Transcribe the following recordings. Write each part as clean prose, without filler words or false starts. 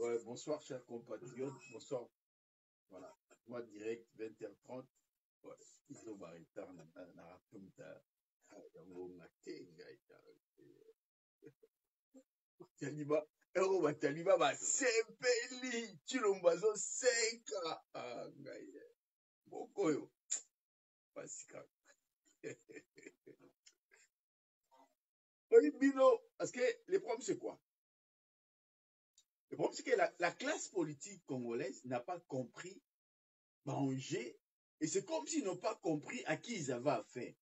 Ouais, bonsoir, chers compatriotes. Bonsoir. Voilà. Moi, direct, 20h30. Ouais. Ils ont arrêté na raconta. Taliba. Euro Taliba va sepeli. Chilombazo seka. Ah, ngaye. Bokoyo. Pasika. Oui, Bino. Parce que le problème, c'est quoi? Le problème, c'est que la classe politique congolaise n'a pas compris manger. Et c'est comme s'ils n'ont pas compris à qui ils avaient affaire.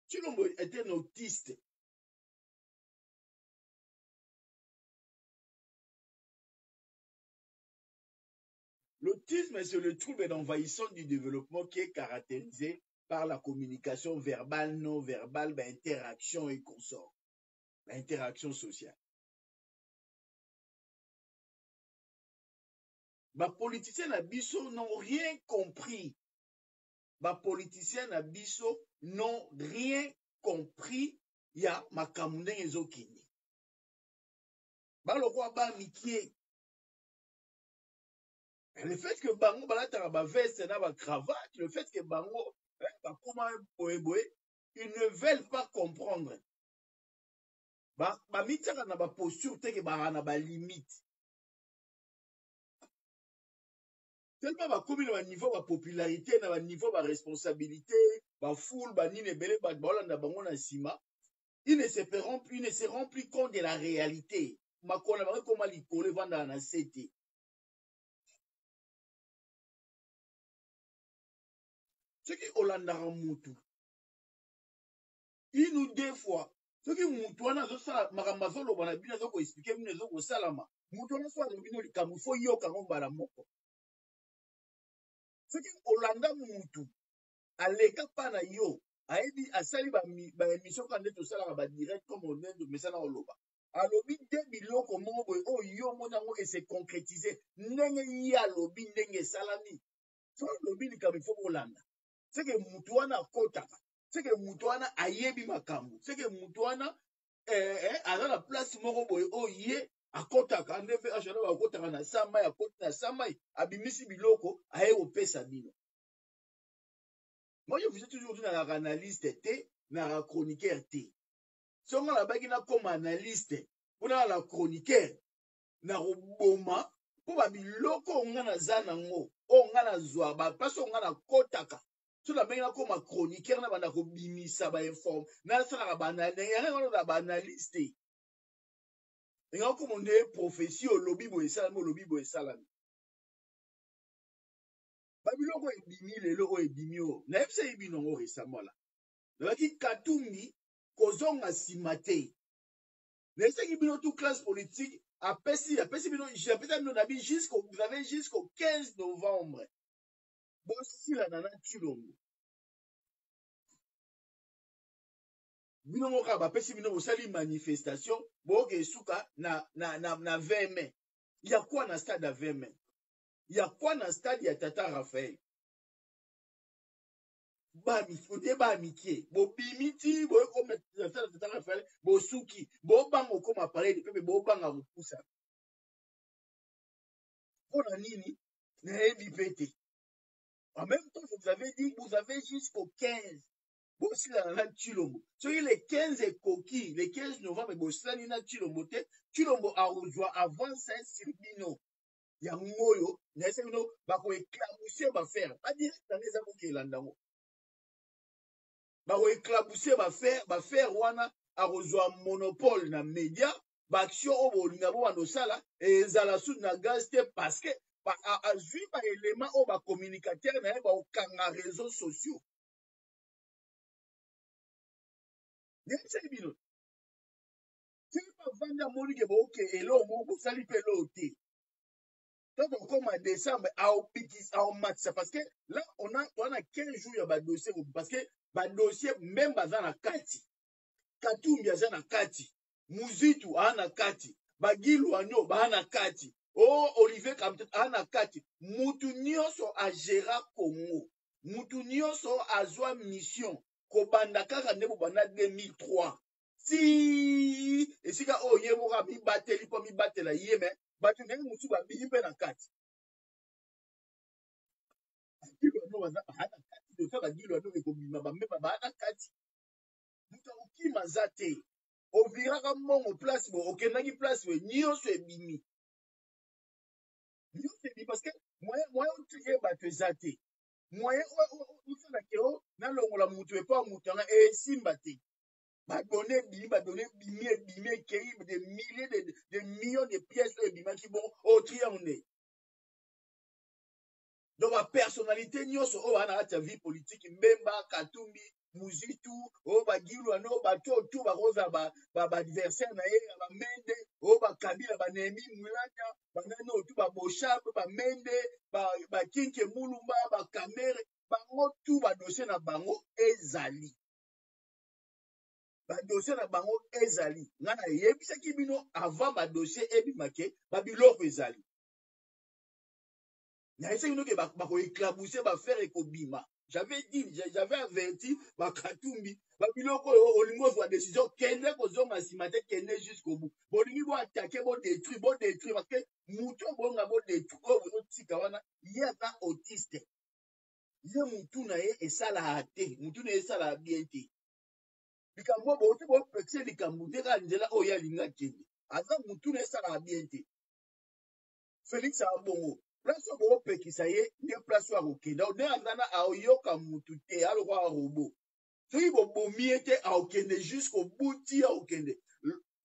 Chilombo était un autiste. L'autisme, c'est le trouble d'envahissement du développement qui est caractérisé par la communication verbale, non verbale, interaction et consort, l'interaction sociale. Les politiciens abisso n'ont rien compris. Les politiciens abisso n'ont rien compris. Il y a makamune ezokini. Balokwa ba mikie. Le fait que bango balata ba veste na ba cravate, le fait que bango ba koma boeboe, ils ne veulent pas comprendre. Ba mitaka na ba posture te ke ba na ba limite. Tellement ba komi na ba niveau ba popularité na ba niveau ba responsabilité, ba foule ba nine belé ba bolanda bango na sima, ils ne se rendent plus compte de la réalité. Makona ba koma likole vanda na sete. Ce qui Olanda mutu. Une ou deux fois, ce qui mutu wana zo sala makambazo lo bana bina zo ko expliquer bina zo ko salama. Mutu wana so lo bino likamu fo yo kango bara moko. Ce qui Olanda mutu aleka pa na yo ayebi asali ba émission quand to sala ba direct comme on est de mesana oloba. Alobi 2 millions comme o yo monango et se concrétiser ndenge yi alobi ndenge salami. So alobi likamu fo Olanda. C'est que mutu wana kotaka. C'est que mutuana ayebi makambo. C'est que mutuana à la place moko boye oye akotaka ndefe achana akotaka na samba ya kota na samba abimisi biloko aye opesa bino. Moi je vous ai toujours dit na analyste te na chroniqueur te. Si on a baki na comme analyste on a la chroniqueur na roboma po ba biloko ngana zana ngo o ngana zwa ba paso ngana kotaka. Tout la même comme un chroniqueur na banda ko bimisa ba informe na sala ba analyste et comme on est profession lobby bo esalami ba biloko ebimi lelo o ebimi o na fc ebino ngo récemment là ki Katumbi kozonga simate na fc bino toute classe politique apesi bino j'appelle bino na bi jusqu'au vous avez jusqu'au 15 novembre bosi la nana Tshilombo. Bino moka bapesi bino bosali manifestation boke suka na 20 mai. Il y a quoi dans stade à 20 mai? Il y a quoi dans stade ya Tata Raphaël? Ba mikie bo bimiti bo ko mettre stade Tata Raphaël bo suki bo bango comme appareil de pepe bo banga bo poussa. Pour la nini na ebi pété. En même temps, vous avez dit vous avez jusqu'au 15. Bosi la na Tshilombo. Soki les 15 et coquille, les 15 novembre, bosi la na Tshilombo te, Tshilombo a rejoint avant Saint-Sirbino. Ya ngoyo, na ese bino, bako éclabousser ba faire. Pas dire dans les amours qui landango. Bako éclabousser ba faire wana, a rejoint monopole na média, ba action au bolinga bo ando sala, et zala sous na gaz te parce que, a vu ba élément au ba communicateur na ba okanga réseaux sociaux. C'est bino. C'est pas vendre moni que ok elo mo sali pe lo te. Quand on commence en décembre à match parce que là on a 15 jours ya ba dossier parce que ba dossier même baza na kati. Katumbi aza na kati. Muzitu ana kati. Bagilu anyo ba na kati. Oh Olivier Kamtet ana kati. Mutu nyonso a gérer Congo. Mutu nyonso azwa mission ko banda kaka ndebo bana 2003. Si esika oyo ye moko amibateli mpo mibatela ye me bato ndenge mosusu babimi mpe na kati bagilo ano baza baa na kati dosa bagilo ano ekobima bamema baa na kati moto akokima aza te oviraka mbongo place boye okendaki place boye nyonso ebimi parce que moyen otrike bato eza te moyen osalake o nalongola moto epa moto yanga esimba te badone ebimi ebimi ekei de milliers de millions de pièces oyo ebimaki bongo otriangle donc bapersonnalité nyonso oyo baa na kati ya vie politique Mbemba Katumbi Muzitu oyo bagilu ano bato tu bakozala baadversaire na ye ya bamende oyo bakabila banemi mulanya banani oyo tu baboshabe bamende bakinke mulumba bakamere bango tu badossier na bango ezali badossier na bango ezali nga na yebisaki bino avant badossier ebimake babiloko ezali nayebisaki bino ke bakoéclabousse bafere ekobima j'avais dit j'avais averti bakatumbi babiloko oyo olingi ozwa décision kende kozonga nsima te kende jusqu'au bout bolingi boatake bodétruire parce que motu obonga bodétruire oyo bozotika wana ye aza autiste ye motu na ye esalaka te motu na ye esalaka bien te likambo boti bopekise likambo te kaka nzela oyo ye alingi akende aza motu na ye esalaka bien te félix abongo place oyo boopekisa ye nde place oyo akokenda nde azana aoyoka motu te alokwa robo soki bobomi ye te aokende jusqu'au bout ti aokende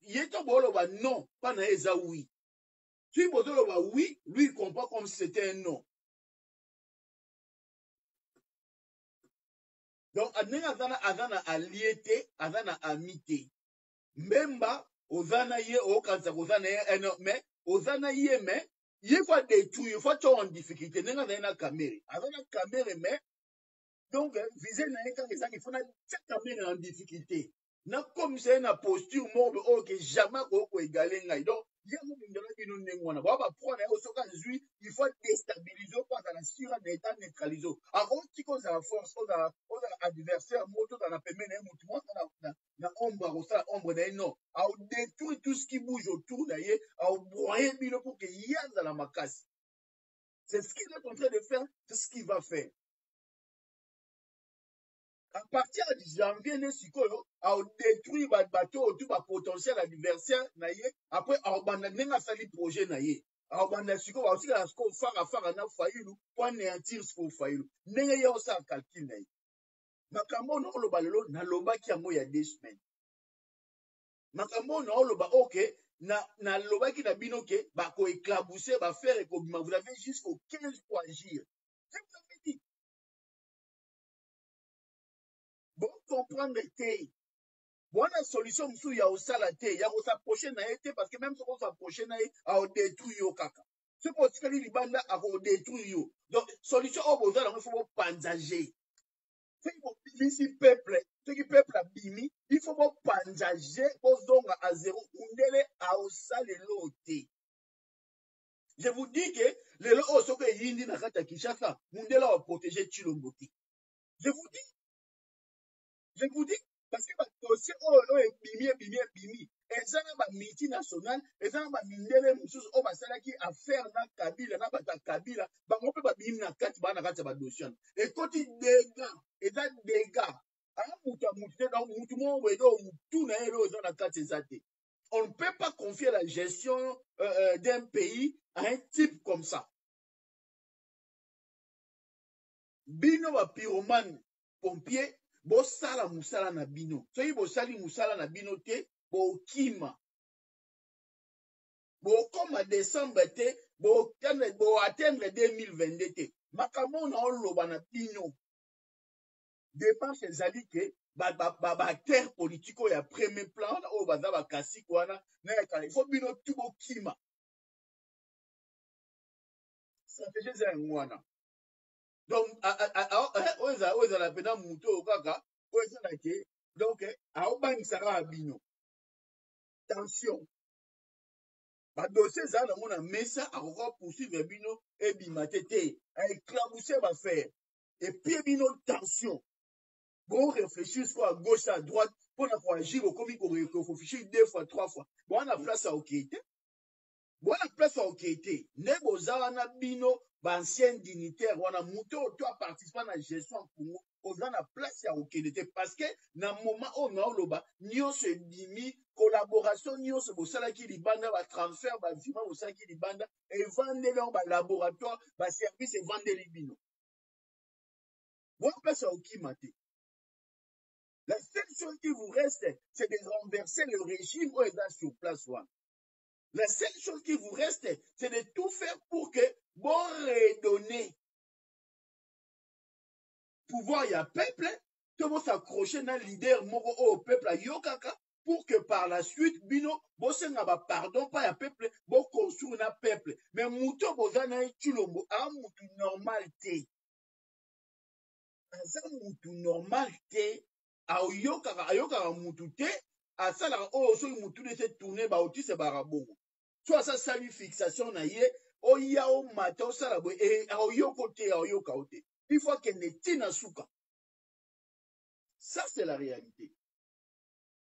ye to boloba non mpa na ye eza oui soki bozoloba oui lui il comprend comme si c'était un non donc ndenge aza na allié te aza na ami te Mbemba oza na ye okanisa koza na ye mais oza na ye mais il faut détruire, il faut être en difficulté. N'est-ce pas caméra? Avec la caméra, mais donc viser na état des il faut na cette caméra en difficulté. Na comme c'est une posture mode que jamais ko égaler ngai. Donc il y a mon ndela bino nengwana. Ba ba prendre au soka zui, il faut déstabiliser pour dans la sur un état neutraliser. Avant qui cause la force, aux adversaire moto dans la pemene mutu mo na ombre au ça ombre na non. A détruire tout ce qui bouge autour d'ailleurs, a broyer bino pour que y a dans la macasse. C'est ce qu'il est en train de faire, c'est ce qu'il va faire. À partir de janvier, à détruire tout le potentiel adversaire, après, à abandonner un projet. À abandonner ce qu'on aussi à faire un faillite pour anéantir ce qu'on faillit. N'est-ce pas ça calcul? Makambo no lo balelo na loba ki amo ya 2 semaines. Makambo no lo ba ok na loba ki na bino ke ba ko éclabousser ba faire et vous avez jusqu'au 15 pour agir. Bon comprendre te bon la solution msu ya osala te ya ko s'approcher na été parce que même si on s'approcher na a détruire yo kaka ce pour ce que libanda a ko détruire yo donc solution au besoin il faut panzager ici peuple ce qui peuple abimi il faut panzager bozonga à zéro undele a osala loté. Je vous dis que les lots sont que yindi na kata Kinshasa mundela va protéger Tshilombo. Je vous dis, parce que le dossier est bimi. Et ça, les multinationales, et ça, les mindele, on va qui affaire dans Kabila, dans Kabila, on peut pas bimi na kati, ba na kati ba dossier. Et quand il dégâts, et ça dégâts, on ne peut pas confier la gestion d'un pays à un type comme ça. Bino ba pyromane, pompier, bosala musala na bino soki bosali musala na bino te bokima bokoma décembre te boatteindre 2022 te makambo na oloba na bino dépense ezali ke baacteur politique oyo ya premier plan oyo baza bakasi wana il faut bino tu bokima stratégie eza yango wana donc oyo ezala mpena moto oyo kaka oyo ezalaki donc aobangisaka ya bino tension badossier ezala nango na mesa akoka poursuivre bino ebima te te aéclabousse baffaire epie bino tension bon réfléchir soit à gauche à droite pour agir au commis qu'on faut ficher 2 fois, 3 fois. Bon, on a place à okete. Bon, on a place à okete. Nebo zawana bino, ancien dignitaire, on a monté au toit participant à la gestion en Congo, on a place à okete. Parce que, dans le moment où on a loba, nyo se dimi, collaboration, nyo se bosala qui libanda, ba transfert, ba vima, bosala qui libanda, et vendre dans ba laboratoire, ba service, et vendre les bino. Bon, place à okimate. La seule chose qui vous reste, c'est de renverser le régime où il est sur place. La seule chose qui vous reste, c'est de tout faire pour que vous redonnez pouvoir à peuple, tout le monde s'accrocher dans le leader au peuple à Yokaka, pour que par la suite, bino, bosse n'a pas pardon, pas à peuple, bon construire un peuple. Mais mouton bozana et tulombo, a mouton normalité. Un mouton normalité. Ayokaka mutu te asalaka oyo soki mutu nde se tourne baotise barabongo so asa sali fixation na ye oya omata osala boye aoyoko te aoyoka o te il faut kende ntina suka. Ça c'est la réalité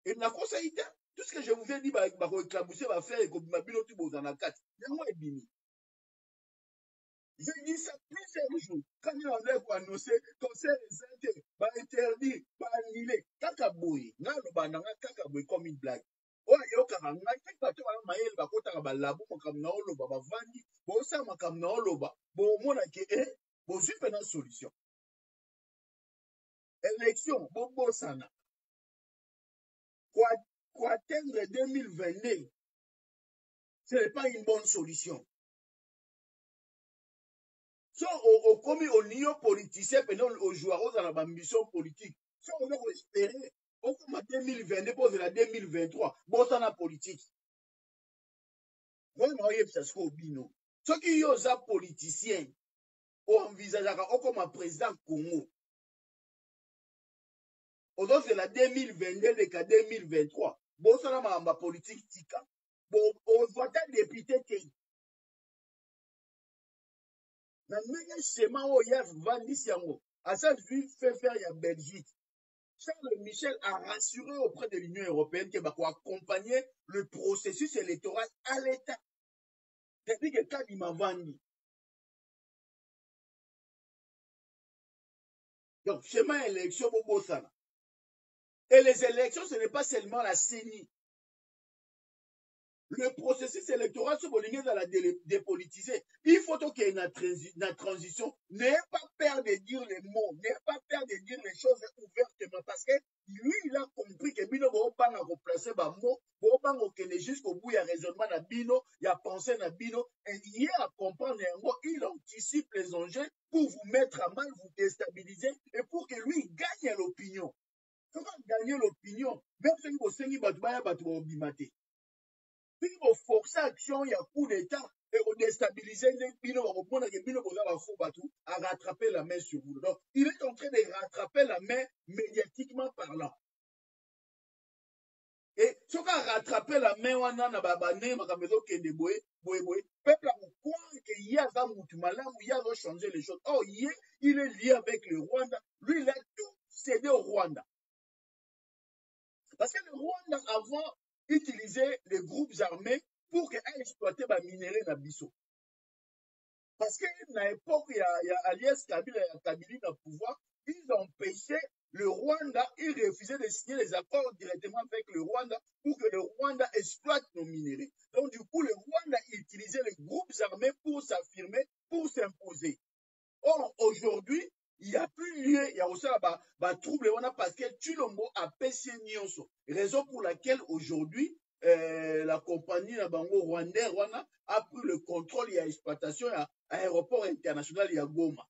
et nakosai te tout ce que je vous ai dit bakoéclabousse bafere ekobima bino ti boza na kati yango ebimi. J'ai dit ça plusieurs jours. Quand on a annoncé, conseil des va interdire, va annuler. Kakaboui, n'a le banana kakaboui comme une blague. Oh, yo karanga, quelque part, tu vas maïl, va kota ba labo, makam na oloba, ba vandi, bo sa makam na oloba, bo mona ke, bo jupe na solution. Élection, bo sana. Quoi atteindre 2022, ce n'est pas une bonne solution. So, au commis au niveau politicien, pendant au joueur dans la mission politique. So, on a espéré, au comme 2022, pour la 2023, bon, ça la politique. Moi, je sais ce qu'on bino. Ceux qui ont un politicien, on envisage comme président Congo. Aujourd'hui, c'est la 2022, le cas 2023. Bon, ça la politique tika. Bon, on voit un député qui na ndenge schéma oyo ya vandisi yango asa lui fait faire ya Belgique. Charles Michel a rassuré auprès de l'Union européenne qu'il va accompagner le processus électoral à l'État. Depuis que quand il m'a vendu. Donc, schéma élection bobo sana. Et les élections, ce n'est pas seulement la CENI. Le processus électoral se bolingue dans la dépolitiser. Il faut qu'il y ait une transition. N'ayez pas peur de dire les mots. N'ayez pas peur de dire les choses ouvertement. Parce que lui, il a compris que Bino va pas remplacer les mots. Il va pas jusqu'au bout, il y a raisonnement na Bino, il y a pensée na Bino. Et il y a à comprendre, il anticipe les enjeux pour vous mettre à mal, vous déstabiliser et pour que lui gagne l'opinion. Comment gagner l'opinion? Même si vous avez battu, puis vous forcez action, il y a coup d'État et vous déstabilisez les bino, à rattraper la main sur vous. Donc, il est en train de rattraper la main médiatiquement parlant. Et ce qui a rattrapé la main, on a peuple a croire qu'il y a un moutumala où il y a changer les choses. Oh, il est lié avec le Rwanda. Lui, il a tout cédé au Rwanda. Parce que le Rwanda, avant, utilisait les groupes armés pour exploiter les minéraux dans Bissau. Parce qu'à l'époque, il y a Alias Kabila et Kabila dans le pouvoir, ils empêchaient le Rwanda, ils refusaient de signer les accords directement avec le Rwanda pour que le Rwanda exploite nos minéraux. Donc, du coup, le Rwanda utilisait les groupes armés pour s'affirmer, pour s'imposer. Or, aujourd'hui, il n'y a plus lieu, il y a aussi trouble parce que Tulombo a payé Nyonso. Raison pour laquelle aujourd'hui, la compagnie rwandais a pris le contrôle et l'exploitation à l'aéroport international de Goma.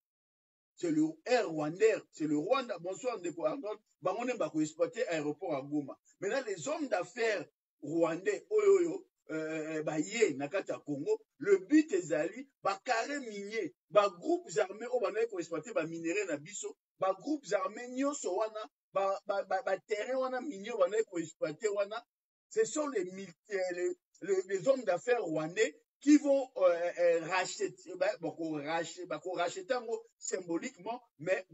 C'est le Air Rwandais, c'est le Rwanda. Bonsoir, on a exploité l'aéroport à Goma. Maintenant, les hommes d'affaires rwandais, nakata Congo, le but est d'aller, carré minier, groupes armés, on va exploiter minéraux na biso, groupes armés, nyonso wana, terrain wana minier, on va exploiter wana. Ce sont les hommes d'affaires rwandais qui vont racheter, racheter symboliquement, mais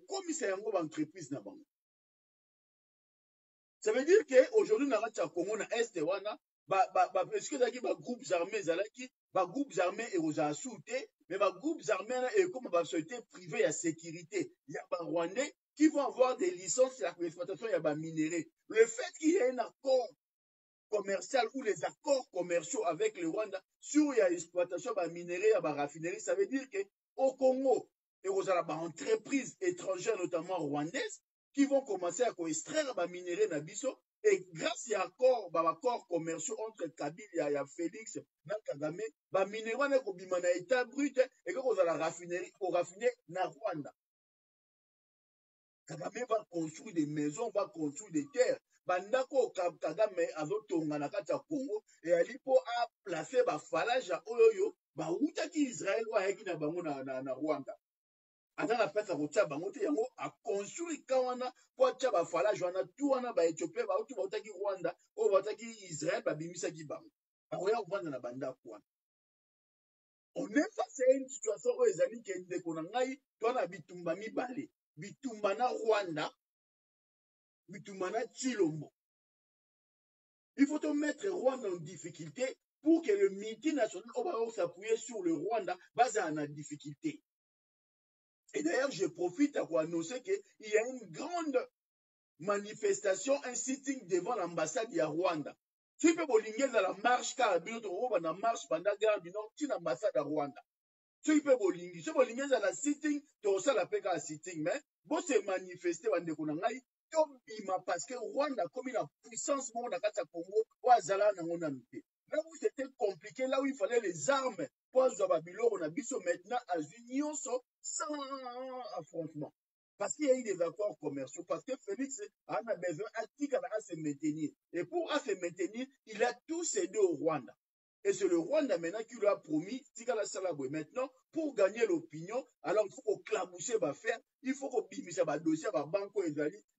comme c'est une entreprise na bango. Ça veut dire qu'aujourd'hui, dans le Congo, dans l'Est, est-ce que les groupes armés, les groupes armés et aux assoutés, mais les groupes armés, et comme la société privée à sécurité, il y a des Rwandais qui vont avoir des licences sur l'exploitation, il y a des minéraux. Le fait qu'il y ait un accord commercial ou les accords commerciaux avec le Rwanda sur l'exploitation des minéraux et des raffineries, ça veut dire qu'au Congo, il y a des entreprises étrangères, notamment rwandaises, qui vont commencer à extraire des minéraux dans Bisso. Et grâce à accords commerciaux entre Kabila et Félix et Kagame, les minéraux sont dans l'état brut et que vous allez raffiner dans Rwanda. Kagame va construire des maisons, va construire des terres. Bandako Kagame azotonga na kati ya Congo et alipo a placé ba falage ya oyoyo ba utaki Israël wa heki na bango na Rwanda. Ana na pesa kotia bango te yango a construire kawana po tia ba falage wana tout wana ba Éthiopie ba utu ba utaki Rwanda o ba utaki Israël ba bimisa ki bango. Akoya kuvanda na bandako wana. On est face à une situation où les amis qui ont des konangai, toi na bitumba mibale. Bitumba na Rwanda, bitumba na Chilombo. Il faut te mettre Rwanda en difficulté pour que le multinational va s'appuyer sur le Rwanda basé en difficulté. Et d'ailleurs, je profite pour annoncer qu'il y a une grande manifestation, un sitting devant l'ambassade de Rwanda. Si vous pouvez dans la marche, car la marche pendant la guerre du Nord, c'est l'ambassade de Rwanda. Si vous pouvez dans la sitting, tu ça la paix à sitting, mais vous se manifester parce que Rwanda a comme une puissance monde à Congo, ou à Zala, là où c'était compliqué, là où il fallait les armes pour Babylone, on a biso maintenant à l'union sans affrontement. Parce qu'il y a eu des accords commerciaux, parce que Félix a besoin à se maintenir. Et pour se maintenir, il a tout cédé au Rwanda. Et c'est le Rwanda maintenant qui lui a promis, maintenant, pour gagner l'opinion, alors il faut qu'on clabouche va faire, il faut qu'on bimisse ma dossier, ma banque,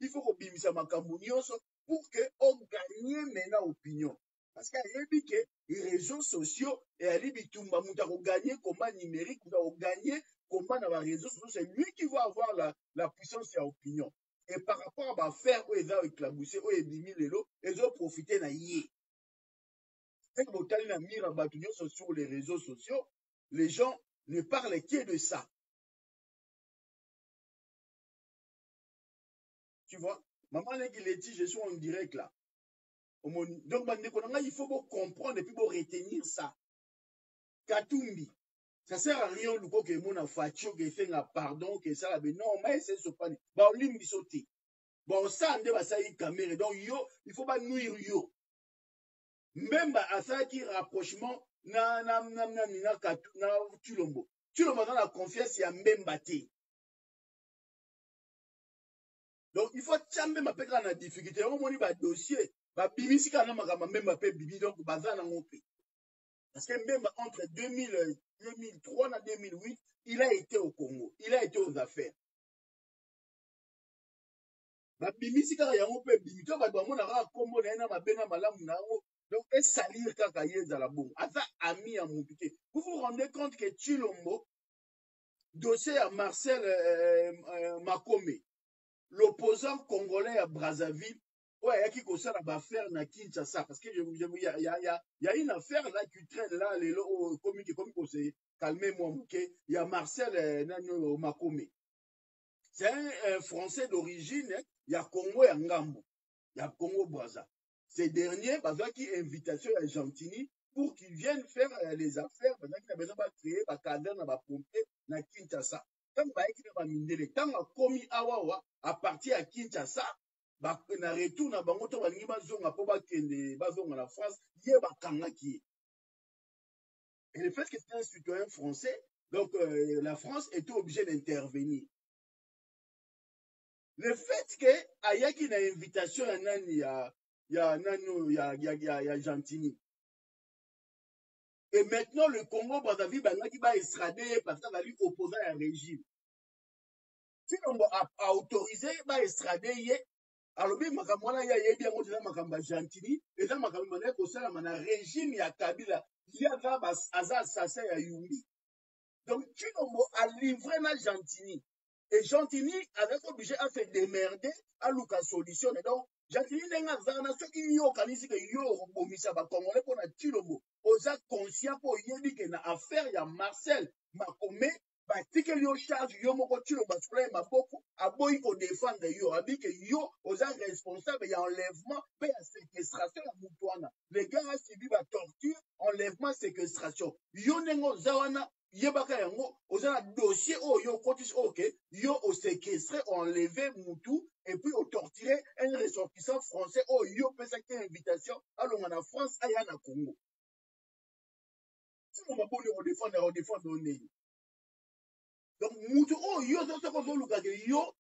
il faut qu'on bimisse ma camounion pour qu'on gagne maintenant l'opinion. Parce qu'il y a que les réseaux sociaux, et à l'Ibitumba, nous avons gagné comment numérique, nous avons gagné comment dans les réseaux sociaux, c'est lui qui va avoir la puissance et l'opinion. Et par rapport à l'affaire où ils ont éclaboussé, où ils ont mis les lots, ils ont profité de yé. Sur les réseaux sociaux, les gens ne parlent que de ça. Tu vois, maman Léti, je suis en direct là. Donc, il faut comprendre et puis retenir ça. Katumbi, ça sert à rien que mon facho que fait un pardon que ça non mais c'est ce pas ba olimbi sauter bon ça ndé ba ça y caméra donc yo il faut pas nuire yo même à ça qui rapprochement na Chilombo dans la confiance il y a même batté donc il faut chamber ma peka na difficulté on moni ba dossier ba bimisi kana makama même ba pe bibi donc bazana ngopé parce que même entre 2003 et 2008, il a été au Congo, il a été aux affaires. Donc, et salir vous vous rendez compte que Chilombo, dossier à Marcel Makome, l'opposant congolais à Brazzaville, ouais, qui concerne l'affaire na Kinshasa, parce que il y a une affaire là qui traîne là, les comme conseiller, calmez-moi, il y a Marcel Makome. C'est un Français d'origine, il y a Congo et Ngambo, il y a Congo Brazza. Ces derniers, parce qu'il y a invitation à Gentini pour qu'ils viennent faire les affaires, parce qu'il a besoin de créer un cadre dans la pompier na Kinshasa. Tant que commis awawa à partir à Kinshasa, na retour na bango to balingi bazonga po bakende bazonga na France, ye bakanga ki. Et le fait que c'est un citoyen français, donc la France était obligée d'intervenir. Le fait que ayaki na invitation ya nani ya Gentini. Et maintenant le Congo Brazzaville bangaki ba extrader parce qu'il a lui opposé à un régime. Si on a autorisé ba extrader ye alobi makambo wana ya yebi yango tena makambo ya Gentini eza makambo mane kosalama na régime ya Kabila ya aza assassin ya Yumbi. Donc Chilombo a livré na Gentini. Et Gentini avait obligé à se démerder à Lucas solution. Et donc, Jacqueline Nenga Zana, ceux qui yo kanisi que yo bomisa ba Congolais pour na Chilombo, oza conscient pour yebi que na affaire ya Marcel Makome, ba tike yo charge yo moko Chilombo soule maboko, aboyi ko défendre yo, abi que yo oza responsable ya enlèvement, pe ya séquestration ya Moutouana. Les gars a subi ba torture, enlèvement, séquestration. Yo nengo zawana, yebaka yango, oza na dossier oh yo kotis ok, yo au séquestré, enlevé Moutou, et puis au torturé un ressortissant français oh yo pesa qui invitation alonga na France aya na Congo. Si on va pas le défendre on est. Donc Moutou oh yo ça ko luka ke yo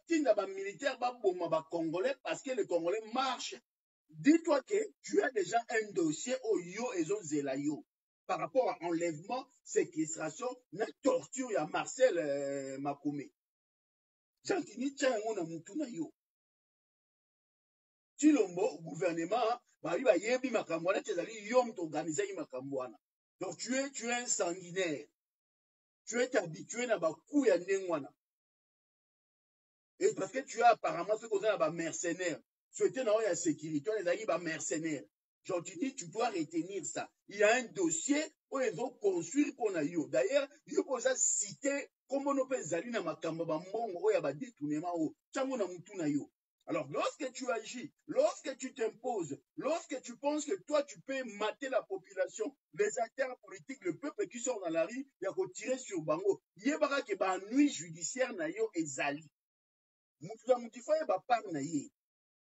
tinda ba militaire ba boma ba Congolais parce que les Congolais marchent. Dis-toi que tu as déjà un dossier oh yo ezo zela yo par rapport à enlèvement, séquestration, na torture ya Marcel Makome. Jantini tcha yango na mutu na yo. Chilombo, gouvernement, bali ba yebi makambo wana tezali yo mto organiser yi makambo wana. Donc tu es un sanguinaire. Tu es habitué na ba coup ya ndengwana. Et parce que tu as apparemment ce qu'on a ba mercenaires. Tu étais dans la sécurité, les amis ba mercenaires. Genre tu dis tu dois retenir ça. Il y a un dossier où ils ont construit pour na yo. D'ailleurs, yo posa citer comment on peut zali na makambo ba mbongo ya ba détournement o. Chango na mutu na yo. Alors, lorsque tu agis, lorsque tu t'imposes, lorsque tu penses que toi, tu peux mater la population, les acteurs politiques, le peuple qui sort dans la rue, il y a qu'à tirer sur Bango. Yebara ke ba nuit judiciaire na yo ezali. Moutou moutifo ya ba par na ye.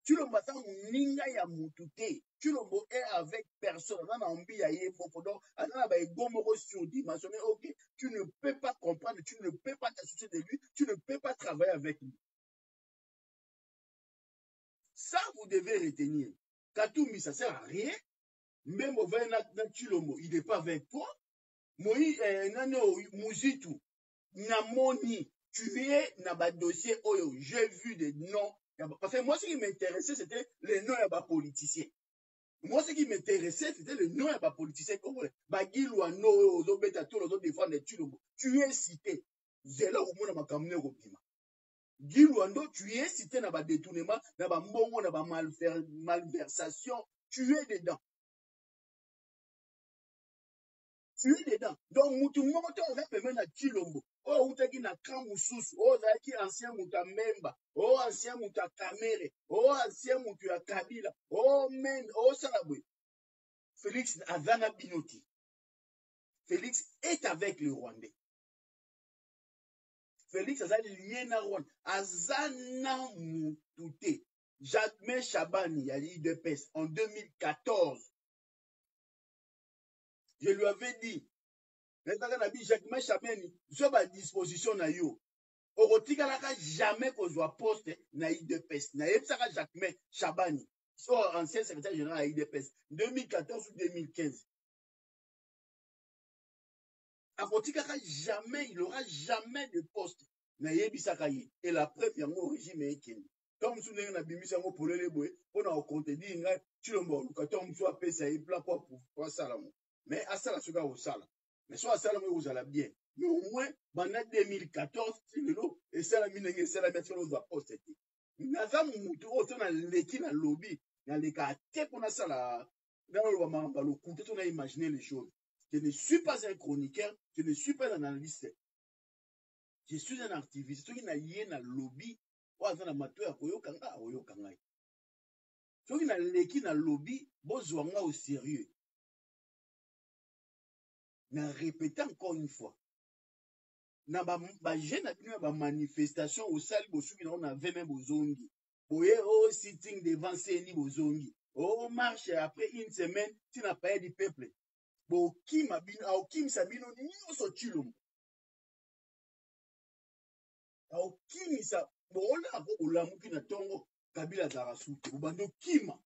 Tu le matin ninga ya moutouté. Tu le mot est avec personne. On a envie ya ye donc ana ba egomoro surdimensionné. OK, tu ne peux pas comprendre, tu ne peux pas t'associer de lui, tu ne peux pas travailler avec lui. Ça, vous devez retenir. Katoumi, ça ne sert à rien. Même au Chilombo, il n'est pas avec toi. Moïse, Mouzitou, Namoni, tu es dans le dossier. Oh, j'ai vu des noms. Parce que moi, ce qui m'intéressait, c'était les noms des politiciens. Moi, ce qui m'intéressait, c'était les noms des politiciens. Bagil ou Ano, aux autres, aux autres défendre Chilombo. Tu es cité. C'est là où on a camé au Bima. Guy Luando, tu es cité dans le détournement, dans le mbongo, dans la malversation, tu es dedans. Tu es dedans. Donc, Moutou Moto, on va permettre à Chilombo. Oh, ou t'es na Kamoussous, oh, t'es ancien Mouta Memba, oh, ancien Mouta Kamere, oh, ancien Mouta Kabila, oh, men, oh, Salaboué. Félix Azana Binoti. Félix est avec le Rwandais. Félix Azali lié na Rwanda. Azana Moutouté. Jacques Chabani, a dit de PES en 2014. Je lui avais dit, Jacques Chabani, je suis à disposition na yo. Orotika naka jamais qu'on soit poste na IDPS. Na yepsaka Jacques Chabani, soit ancien secrétaire général à IDPS, 2014 ou 2015. Orotika jamais, il n'aura jamais de poste na yebisaka ye. Et la preuve, yango régime est ken. Tom Sounen na bimisa ngo pour les boy, on a compté dit nga Chilombo, ka Tom soit pesa et plat pour salamo. Mais à ça la suga au sala. Mais soit à salamo vous allez bien. Mais au moins, pendant 2014, et ça la mine, c'est la méthode où on doit poster. Naza mutu oto na leki na lobby, na leka te pour ça la, dans le coup, on a imaginé les choses. Je ne suis pas un chroniqueur, je ne suis pas un analyste. Je suis un activiste. Ceux qui n'a lié na lobby, ou à na mato ya koyokanga, oyokanga. Ceux qui n'a leki na lobby, bozwanga au sérieux. Na répéter encore une fois. Na ba jeune na ba manifestation au sali bosuki na on avait même bozongi. Boye oh sitting devant Seni bozongi. Oh marche après une semaine, tu n'as pas du peuple. Bo kim abino, au kim sabino nyonso Chilombo. Au kim sa bola ko olamuki na tongo Kabila Zarasuti. Bando kima.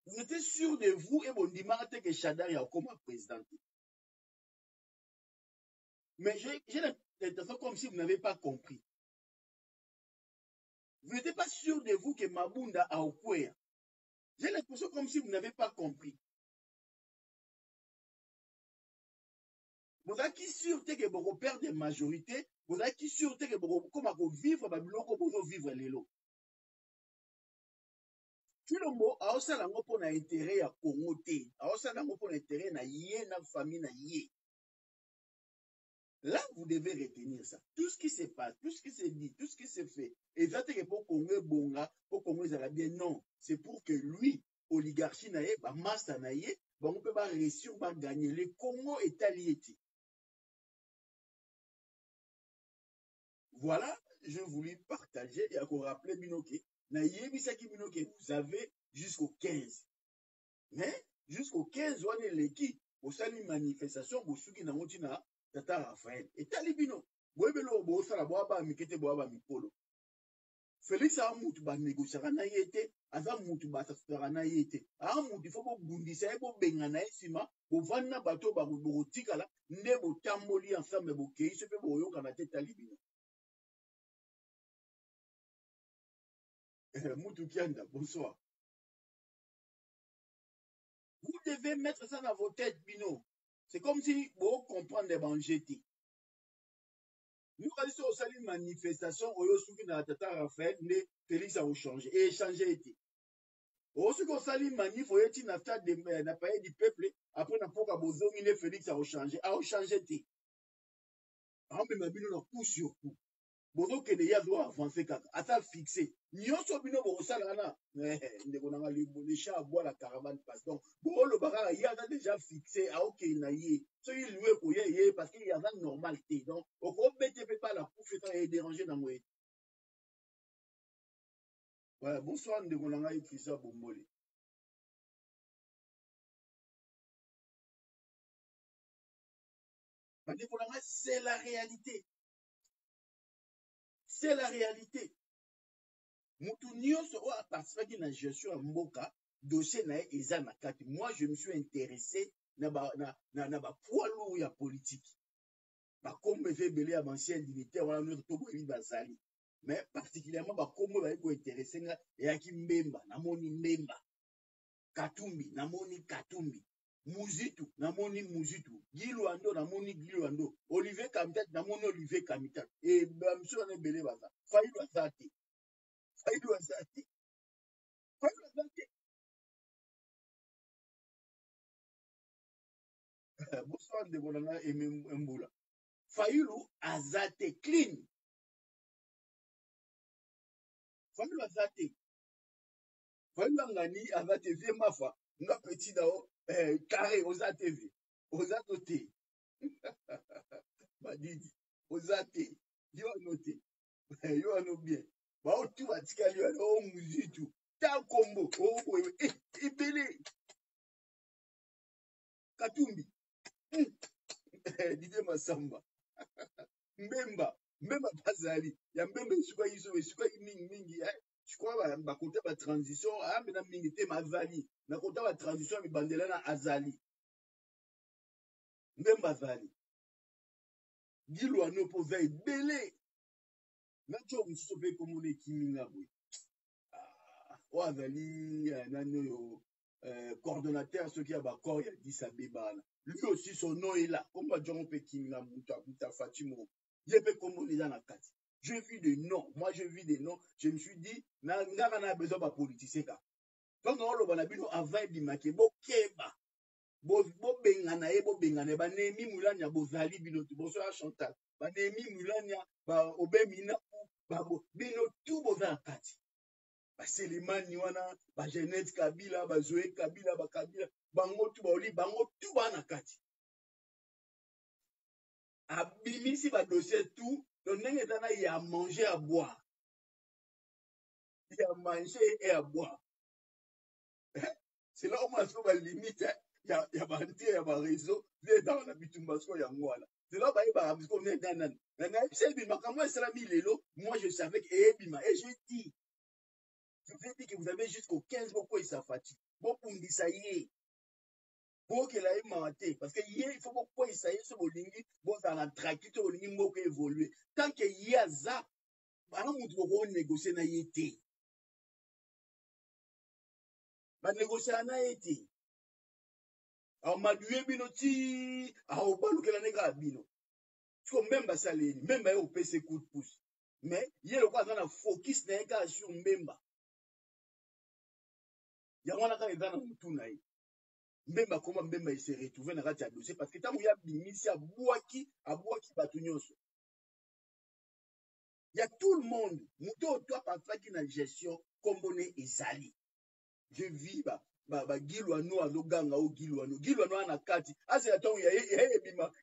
Vous étiez sûr de vous et bon dimanche que Chadari a comme président. Mais j'ai l'impression comme si vous n'avez pas compris. Vous n'êtes pas sûr de vous que Mabunda a Okwea. J'ai l'impression comme si vous n'avez pas compris. Vous avez qui sûr que vous perdre des majorités, vous avez qui sûr que vous vivre, vous vivre les lots. Filombo, aosala ngo pour intérêt à Congo te, aosala ngo pour intérêt na yé na famille na yé. Là, vous devez retenir ça. Tout ce qui se passe, tout ce qui se dit, tout ce qui se fait, et ça que pour Congo bonga, pour Congo bien non, c'est pour que lui, oligarchie na yé, ba massa na yé, ba on peut pas réussir, ba gagner. Le Congo est allié. Voilà, je voulais partager et encore rappeler Binoké. Na yé bisaki Binoké, vous avez jusqu'au 15. Mais jusqu'au 15, on est l'équipe. Vous savez, manifestation, vous savez, na motina, tata Raphaël. Et talibino, vous avez le ça la boaba, mikete boaba, mikolo. Félix a moutu ba négociera na yete, aza moutu ba sasara na yete. A moutu, faut que bundisa, faut benga na esima, vous vana bateau, ba tika la, ne bo tamboli ensemble, bo kei, se fait bo yo kanate talibino. Moutu Kianda, bonsoir. Vous devez mettre ça dans vos têtes, Bino. C'est comme si vous comprenez les banjetis. Nous allons au salut manifestation, au Yosuki na tata Raphaël, ne Félix a changé. Et échangé été. Au salut manif, au Yeti n'a pas du peuple, après n'a pas besoin, ne Félix a changé. A changé été. Ah, mais ma bino na coup sur coup. Bozo que les doit avancer kaka, ata fixé. Nyonso bino bo sala na, ndeko na les chats à boire la caravane passe. Donc, bo le bara il y a déjà fixé à OK na yé. So il loué pour yé parce qu'il y a une normalité. Donc, au gros bête pas la coup fait et déranger dans moi. Voilà, bonsoir ndeko na ngai Christa Bomboli. Ndeko na ngai c'est la réalité. C'est la réalité. Mutu nyonso o participé na gestion ya mboka dossier na eza na kati. Moi je me suis intéressé na ba poids lourd ya politique. Ba kombe fe belé ya ancien dignitaire wana nous to boyi bazali. Mais particulièrement ba kombe ba ko intéressé nga ya ki Mbemba, namoni Mbemba. Katumbi, namoni Katumbi. Muzitu, namoni Muzitu. Gilwando, namoni Gilwando. Olivier Kamitat, namoni Olivier Kamitat. Et monsieur wana belé baza. Faïdou azati. Faïdou azati. Faïdou azati. Bonsoir de Bolana et Mboula. Faïlou azate clean. Faïlou azate. Faïlou angani azate vie mafa. Nga petit dao carré ozate vie. Ozate te. Badidi. Ozate. Yo anote. Yo ano bien. Ba o tu atika yo ano muzitu. Ta kombo. O wewe. Ibele. Katumbi. Dide Masamba. Mbemba. Mbemba bazali. Ya Mbemba isuka iso isuka mingi. Je crois ba côté ba transition ah mais na mingi te mazali. Na côté ba transition mi bandela na azali. Mbemba azali. Gilwano po veille belé. Nacho msuso pe komone kiminga boy. O azali nano yo coordonnateur ce qui a ba corps ya Dissa Bebala. Lui aussi son nom est là. Comme ba John pe kiminga muta Fatimo. Yebe komone dans la carte. J'ai vu des noms. Moi, j'ai vu des noms. Je me suis dit, n'a besoin de politicien. Donc, on a dit, avant de marquer, bo keba, bo bengana, bo bengana, ba nemi mulanya, bo zali binotu, bo so Chantal, ba nemi mulanya, ba obemina, ba bo bino tout bo za kati. Ba Selimani wana, ba Jeannette Kabila, ba Zoé Kabila, ba Kabila, bango tout ba oli, bango tout ba na kati. Abimisi ba dossier tout. Donc, il y a à manger, à boire. Il y a à manger et à boire. C'est là où on a la limite. Il y a un réseau. Il y a dans la bitumbasko, il y a moi là. C'est là où il y a un réseau. Moi, je savais que Ebima. Et j'ai dit, je vous ai dit que vous avez jusqu'au 15 pourquoi il s'affatigue. Bon, pour me dire ça y est. Pour qu'il ait menté. Parce que hier, il faut pourquoi il s'aille sur le ligne. Bon, dans la traquette, au ligne, il faut évoluer. Tant qu'il y a ça, on doit négocier na yété. Ba négocier na yété. Alors maduye bino ti aobalukela neka bino. Parce que Mbemba saleni, Mbemba au PC coup de pouce. Mais il y a le quoi dans focus neka sur Mbemba. Il y a un quand il dans mutuna. Mbemba comment Mbemba il s'est retrouvé dans la dossier parce que tant il y a bimisi à Bouaki Batunyos. Il y a tout le monde. Mouto toi pas qui na gestion comme on est Ezali. Je vis Gilwano azoganga o Gilwano ana kati. Ase atongo ya ebima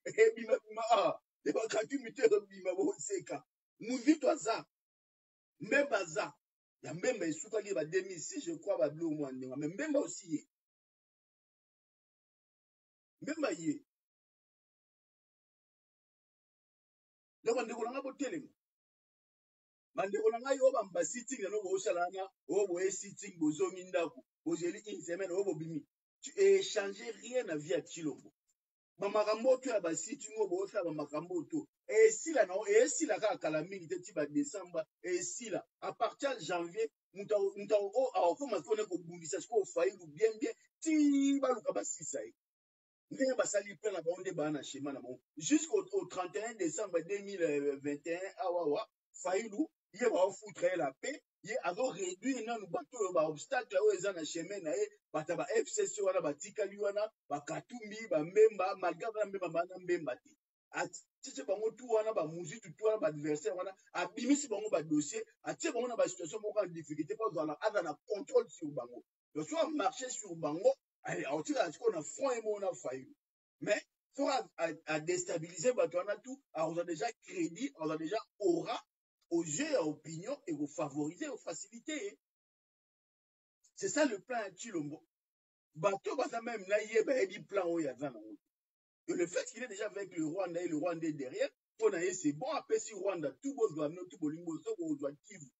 ah. Et bah quand tu muté bima bo seka. Muvito za. Mbemba za. Ya Mbemba isuka ki ba 2006 je crois ba bleu moi ndinga. Mais Mbemba aussi ye. Mbemba ye. Donc on décolle nga botelema. Mandeko na ngai oba mba sitting na no bo salana o bo sitting bozongi ndako bozeli une semaine o bo bimi tu échanger rien na vie à Tshilombo ba makambo to ya ba sitting o bo fa ba makambo to sila na sila ka kala mingi te ti ba décembre sila à partir de janvier muta o a ko ma kone ko bundisa ko fayilu bien ti ba luka ba sisa ndenge basali plein na bonde ba na schéma na bon jusqu'au 31 décembre 2021 awawa fayilu il va foutre la paix il a réduit nanu bato ba obstacle o eza na chemin na e bata ba FCC wana batikali wana bakatumbi ba Mbemba malgré na Mbemba bana Mbemba te atite bango tu wana ba muzitu tu wana ba adversaire wana abimisi bango ba dossier atie bango na ba situation moko en difficulté pour dans la contrôle sur bango donc soit marcher sur bango allez on tire à front et mon failli mais faut à déstabiliser bato wana tout on a déjà crédit on a déjà aura aux yeux et opinion et vous favoriser, vous faciliter. C'est ça le plan à Tshilombo. Bateau, ça même, là, il y a des plans où il y a dans la route. Et le fait qu'il est déjà avec le Rwanda et le Rwandais derrière, c'est bon, après si Rwanda, tout le monde doit amener tout le monde, tout doit Kivu,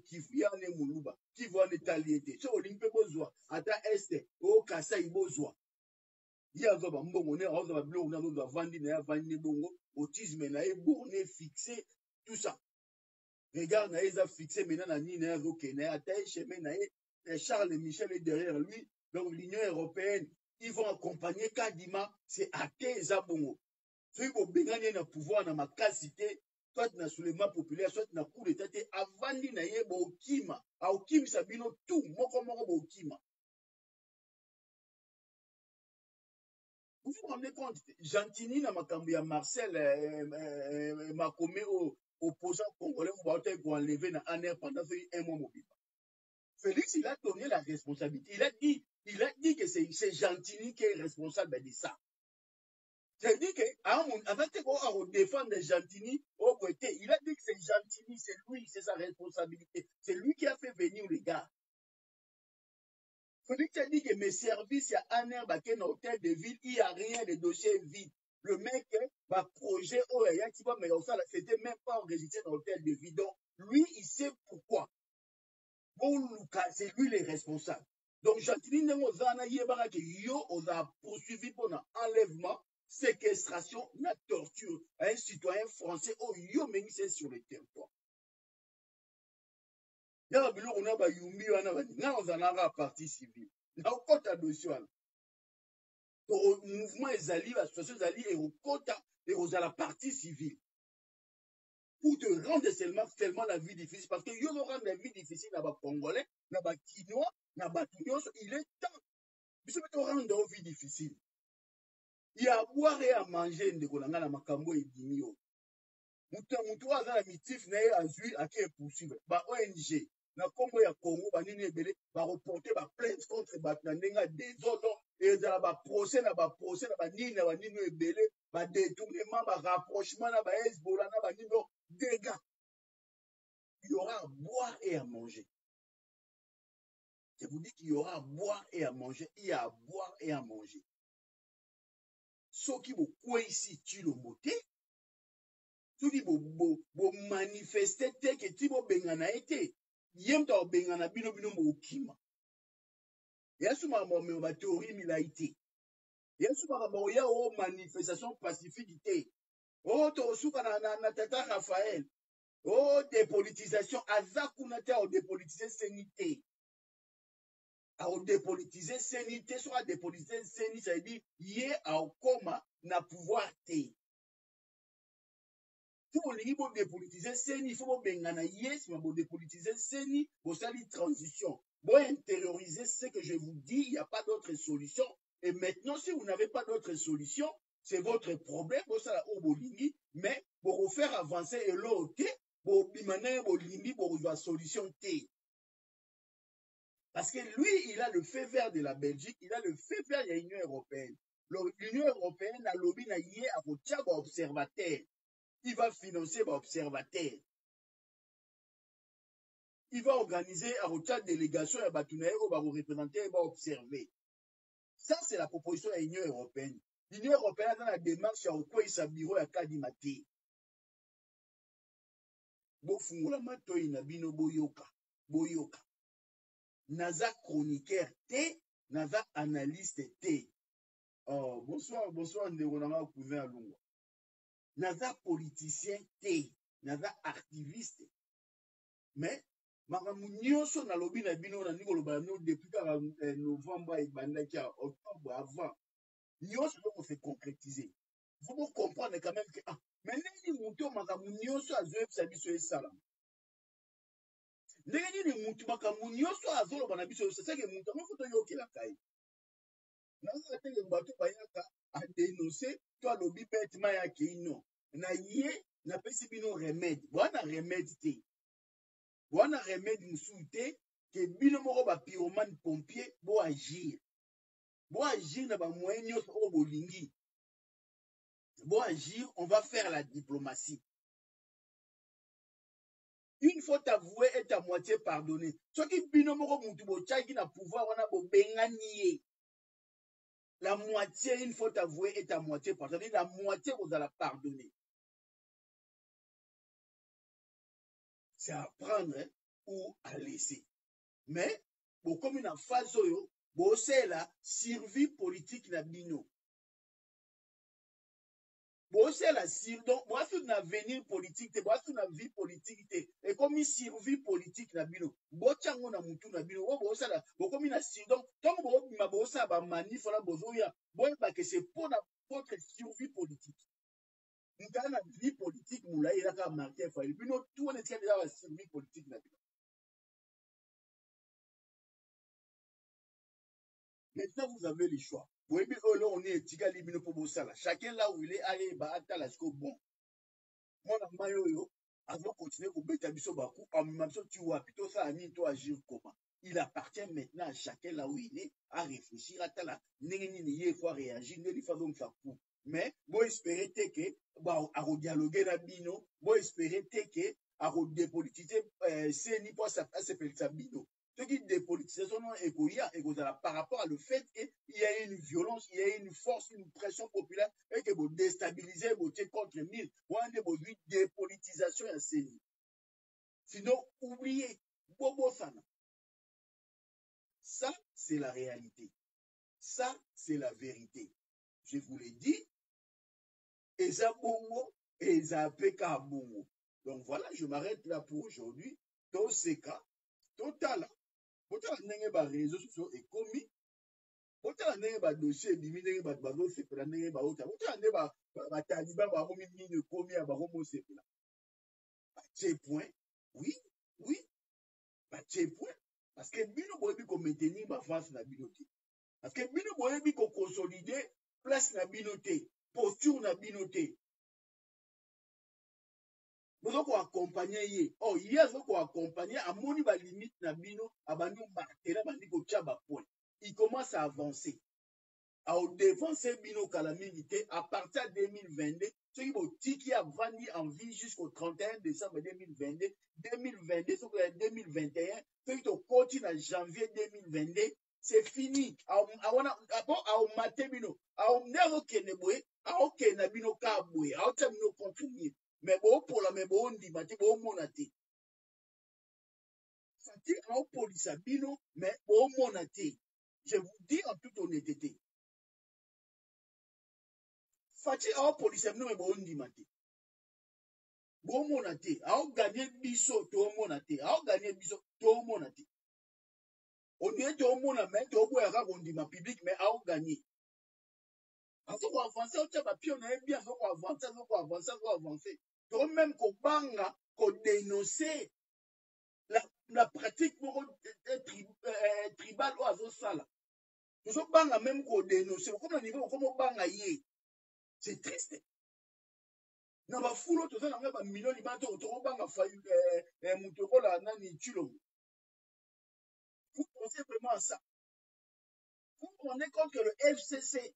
Kivu, il y a un Moulouba, Kivu en Italiété, so Olympe Bozwa, Ata Este, O Kasai Bozwa. Il y a un mbongo, on est en bleu, on a vendu, on a vendu bongo, autisme, on a bourné, fixé, tout ça. Regarde, il a fixé maintenant la Nina Rokene, à tel chemin, Charles Michel est derrière lui. Donc l'Union européenne, ils vont accompagner Kadima, c'est à Zabongo. Ceux qui ont besoin d'un pouvoir dans ma cité, soit dans le soulèvement populaire, soit dans le coup d'état, avant d'y Okima, à Okim Sabino, tout, moko Okima. Vous vous rendez compte, Gentini, dans ma Marcel, Makome, opposant congolais pour enlever un air pendant un mois mobile. Félix, il a donné la responsabilité. Il a dit que c'est Gentini qui est responsable de ça. C'est-à-dire qu'avant de défendre Gentini, il a dit que c'est Gentini, c'est lui, c'est sa responsabilité. C'est lui qui a fait venir les gars. Félix a dit que mes services, il y a un air dans l'hôtel de ville, il n'y a rien de dossier vide. Le mec, projet, mais c'était même pas enregistré dans l'hôtel de ville. Donc, lui, il sait pourquoi. Bon, c'est lui le responsable. Donc, Gentini, on a poursuivi pour un enlèvement, séquestration, la torture à un citoyen français, c'est sur le territoire. Il y a on a yumbi, on a la partie civile. Là, on compte à dossier. Le mouvement Ezali, la situation Ezali, et on compte à la partie civile. Pour te rendre tellement la vie difficile. Parce que y aura la vie difficile dans les Congolais, dans les Kinois, dans les Tunyos, il est temps. Mais ça peut rendre la vie difficile. Il y a à boire et à manger, ndeko na makambo et dimio. Moutou a la mitif na azui à qui est possible. Ba ONG, na Congo ya Congo, ba nini ebele, ba reporter ba plainte contre ba nandenga désordre et ba procès na ba nini ebele, ba détournement, ba rapprochement na ba Hezbollah na ba nini dégâts. Il y aura à boire et à manger. Je vous dis qu'il y aura à boire et à manger. Il y a à boire et à manger. Ceux qui vont quoi ici, tu le moté. Ceux qui vont manifester, que tu vas bengana été. Yem ta bengana bino mo kima. Yasuma mo ma théorie milaité. Yasuma mo ya o manifestation pacifique. Oh to suka na tata Raphaël. Oh dépolitisation azakuna ta o dépolitiser sénité. dépolitiser CENI, soit dépolitiser CENI, ça veut dire yé à coma na pouvoir té. Si on dit bon dépolitiser CENI, il faut bengana yé, si on dépolitiser CENI, pour ça les transition. Bon intérioriser ce que je vous dis, il n'y a pas d'autre solution. Et maintenant, si vous n'avez pas d'autre solution, c'est votre problème, pour ça la obolingi, mais pour faire avancer et l'autre, pour bimaner bolingi, pour la solution T. Parce que lui, il a le feu vert de la Belgique, il a le feu vert de l'Union européenne. L'Union européenne a lobby na yé à observateur. Il va financer l'observateur. Il va organiser à une délégation à Batounaï où va représenter et va observer. Ça, c'est la proposition de l'Union européenne. L'Union européenne a dans la démarche à quoi il s'habille à Kadimati. Bofungula matoi na bino boyoka. Boyoka. Naza chroniqueur T, naza analyste T. Oh, bonsoir, bonsoir, Ndéronama Cousin à Lungwa. Naza politicien T, naza activiste. Mais, makamu nyonso na lobi na bino na ndiko loba no depuis novembre et bandaki à octobre avant. Nyonso donc se concrétiser. Vous comprendre quand même que ah, mais nini muto makamu nyonso azoyebisa biso esala. Ndenge nini mutu makamu nyonso azoloba na biso c'est que mutu ngo foto yokela kai. Naza tenge bato bayaka a dénoncer toi lobi bêtement ya kino. Na yé na pesi bino remède. Wana remède te. Wana remède musuite que bino moko ba pyromane pompier bo agir. Bo agir na ba moyen nyonso o bolingi. Bo agir, on va faire la diplomatie. Une fois avoué est à moitié pardonné. Ce qui bino moko mutu bo tchaki na pouvoir wana bo bengani. La moitié, une fois avoué est à moitié pardonné. La moitié vous allez pardonner. C'est à prendre hein, ou à laisser. Mais, bon, comme une phase, bon, c'est la survie politique na bino. Bon, c'est la survie. Donc, moi, c'est un avenir politique, moi, c'est une vie politique. Et comme une survie politique na bino. Bon, tiens, on a moutou na bino. Bon, c'est la, bon, comme une survie. Donc, tant que bon, ça va manif, là, bon, que c'est pour votre survie politique. Nous avons la vie politique, nous l'avons là, comme Martin Fayou. Puis, nous, tout, on est déjà la survie politique na bino. Maintenant, vous avez le choix. Vous voyez, on est étiqueté pour Bossala. Chacun là où il est, allez, bah, la bon. Moi, la maillot, avant de continuer au Bétabiso Bakou, en même temps, tu vois, plutôt ça, ni toi agir comment. Il appartient maintenant à chacun là où il est, à réfléchir à la, il faut réagir, il faut donc ça coup. Mais, vous espérez que, bah, à dialoguer la bino, vous espérez que, à dépolitiser, c'est ni pas ça, c'est fait ça bino. Ce qui dépolitise son nom est par rapport à le fait qu'il y a une violence, il y a une force, une pression populaire et que vous déstabilisez, vous êtes contre 1000. Vous avez besoin de dépolitisation et CENI. Sinon, oubliez, Bobo Sana. Ça, c'est la réalité. Ça, c'est la vérité. Je vous l'ai dit, et ça bongo, et ça peka bongo. Donc voilà, je m'arrête là pour aujourd'hui. Dans ces cas, total. Potala ndenge ba réseaux sociaux ekomi potala ndenge ba dossier ebimi ndenge bato bazosepela ndenge baota potala ndenge bataliban bakomi nini ekomi ya bakomosepela batie point oui batie point parce que bino boyebi komaintenir bavance na bino te parce que bino boyebi kokonsolider place na bino te posture na bino te bozo koaccompagne ye ye azo koaccompagne amoni balimite na bino abandi martela bandi kotia bapoint il commence à avancer aodevancer bino kala mingi te à partir de 2022 soki botiki avandi en vie jusqu'au 31 décembre 2022 soki ya 2021 soki tokoti na janvier 2022 c'est fini aomate bino nde azokende boye aokende na bino ka boye aotia bino contre mire mais bopola mais bondima te bomona te fati aopolisa bino mais bomona te je vous dis en toute honnêteté fati aopolisa bino mais bondima te bomona te aoganye biso tomona te aoganye biso tomona te On dirait que mais tu as ma public, mais à gagner. Parce qu'on avancer, on tient ma pied, on a bien, on avancer, on avancer, on avancer. Donc même qu'on banga, qu'on dénoncer la pratique tribale ou à sala. Nous sommes banga même qu'on dénoncer. Comme le niveau, comme on banga yé. C'est triste. Na ba fulo to zana ba million libato to banga fayu mutoko la nani tulo. Vous pensez vraiment à ça? Vous vous rendez compte que le FCC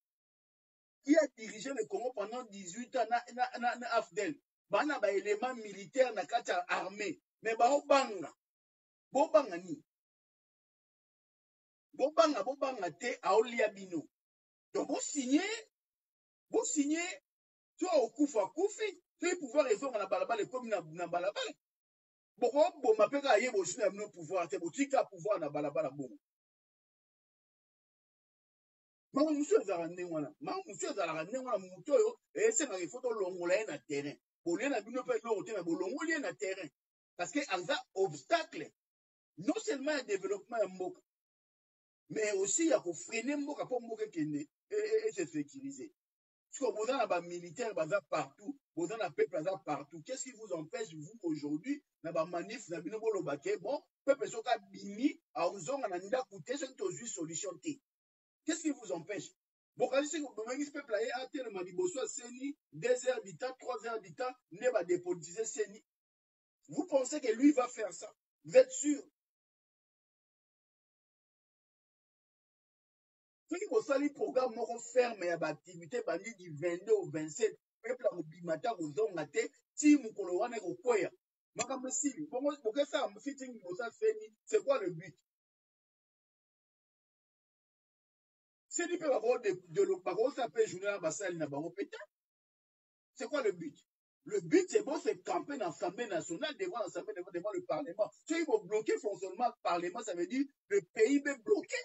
qui a dirigé le Congo pendant 18 ans na AFDEL, bana ba élément militaire na kati armée, mais ba obanga. Bobanga ni. Bobanga te aolia bino. Donc vous signez, tu as au koufa koufi, tu pouvoir résoudre na balabala comme na balabala. Bon ma peka aye bo sina no pouvoir te botika pouvoir na balabala bon. Mama monsieur ezala ndengwana, mama monsieur ezala ndengwana muto yo esenga ifoto longola na terrain. Bolé na bino pe lo te na bolongoli na terrain. Parce que en ça obstacle non seulement le développement ya mboka, mais aussi à freiner mboka pour mboka kende et se sécuriser. Parce que vous avez des militaires partout, vous avez des peuples partout. Qu'est-ce qui vous empêche, vous, aujourd'hui, dans la manif, dans le bon, peuple sont bimi, à vous en a coûté, c'est une solution. Qu'est-ce qui vous empêche? Bon, quand vous avez ce peuple là, tellement de besoin, c'est 2 heures du temps, 3 heures du temps, ne va dépolitiser, c'est vous pensez que lui va faire ça? Vous êtes sûr? Soki bosali programme moko ferme ya baactivité bandi du 22 au 27 peuple akobimata kozonga te ti mokolo wana ekokwea makambo esili bongo bokesala fitting bosa seni c'est quoi le but? seni mpe bakosala mpe journée na basali na bango mpe te. C'est quoi le but? Le but c'est bon, c'est camper dans l'Assemblée nationale devant le Parlement. Si ils vont bloquer le fonctionnement du Parlement, ça veut dire le pays va bloquer.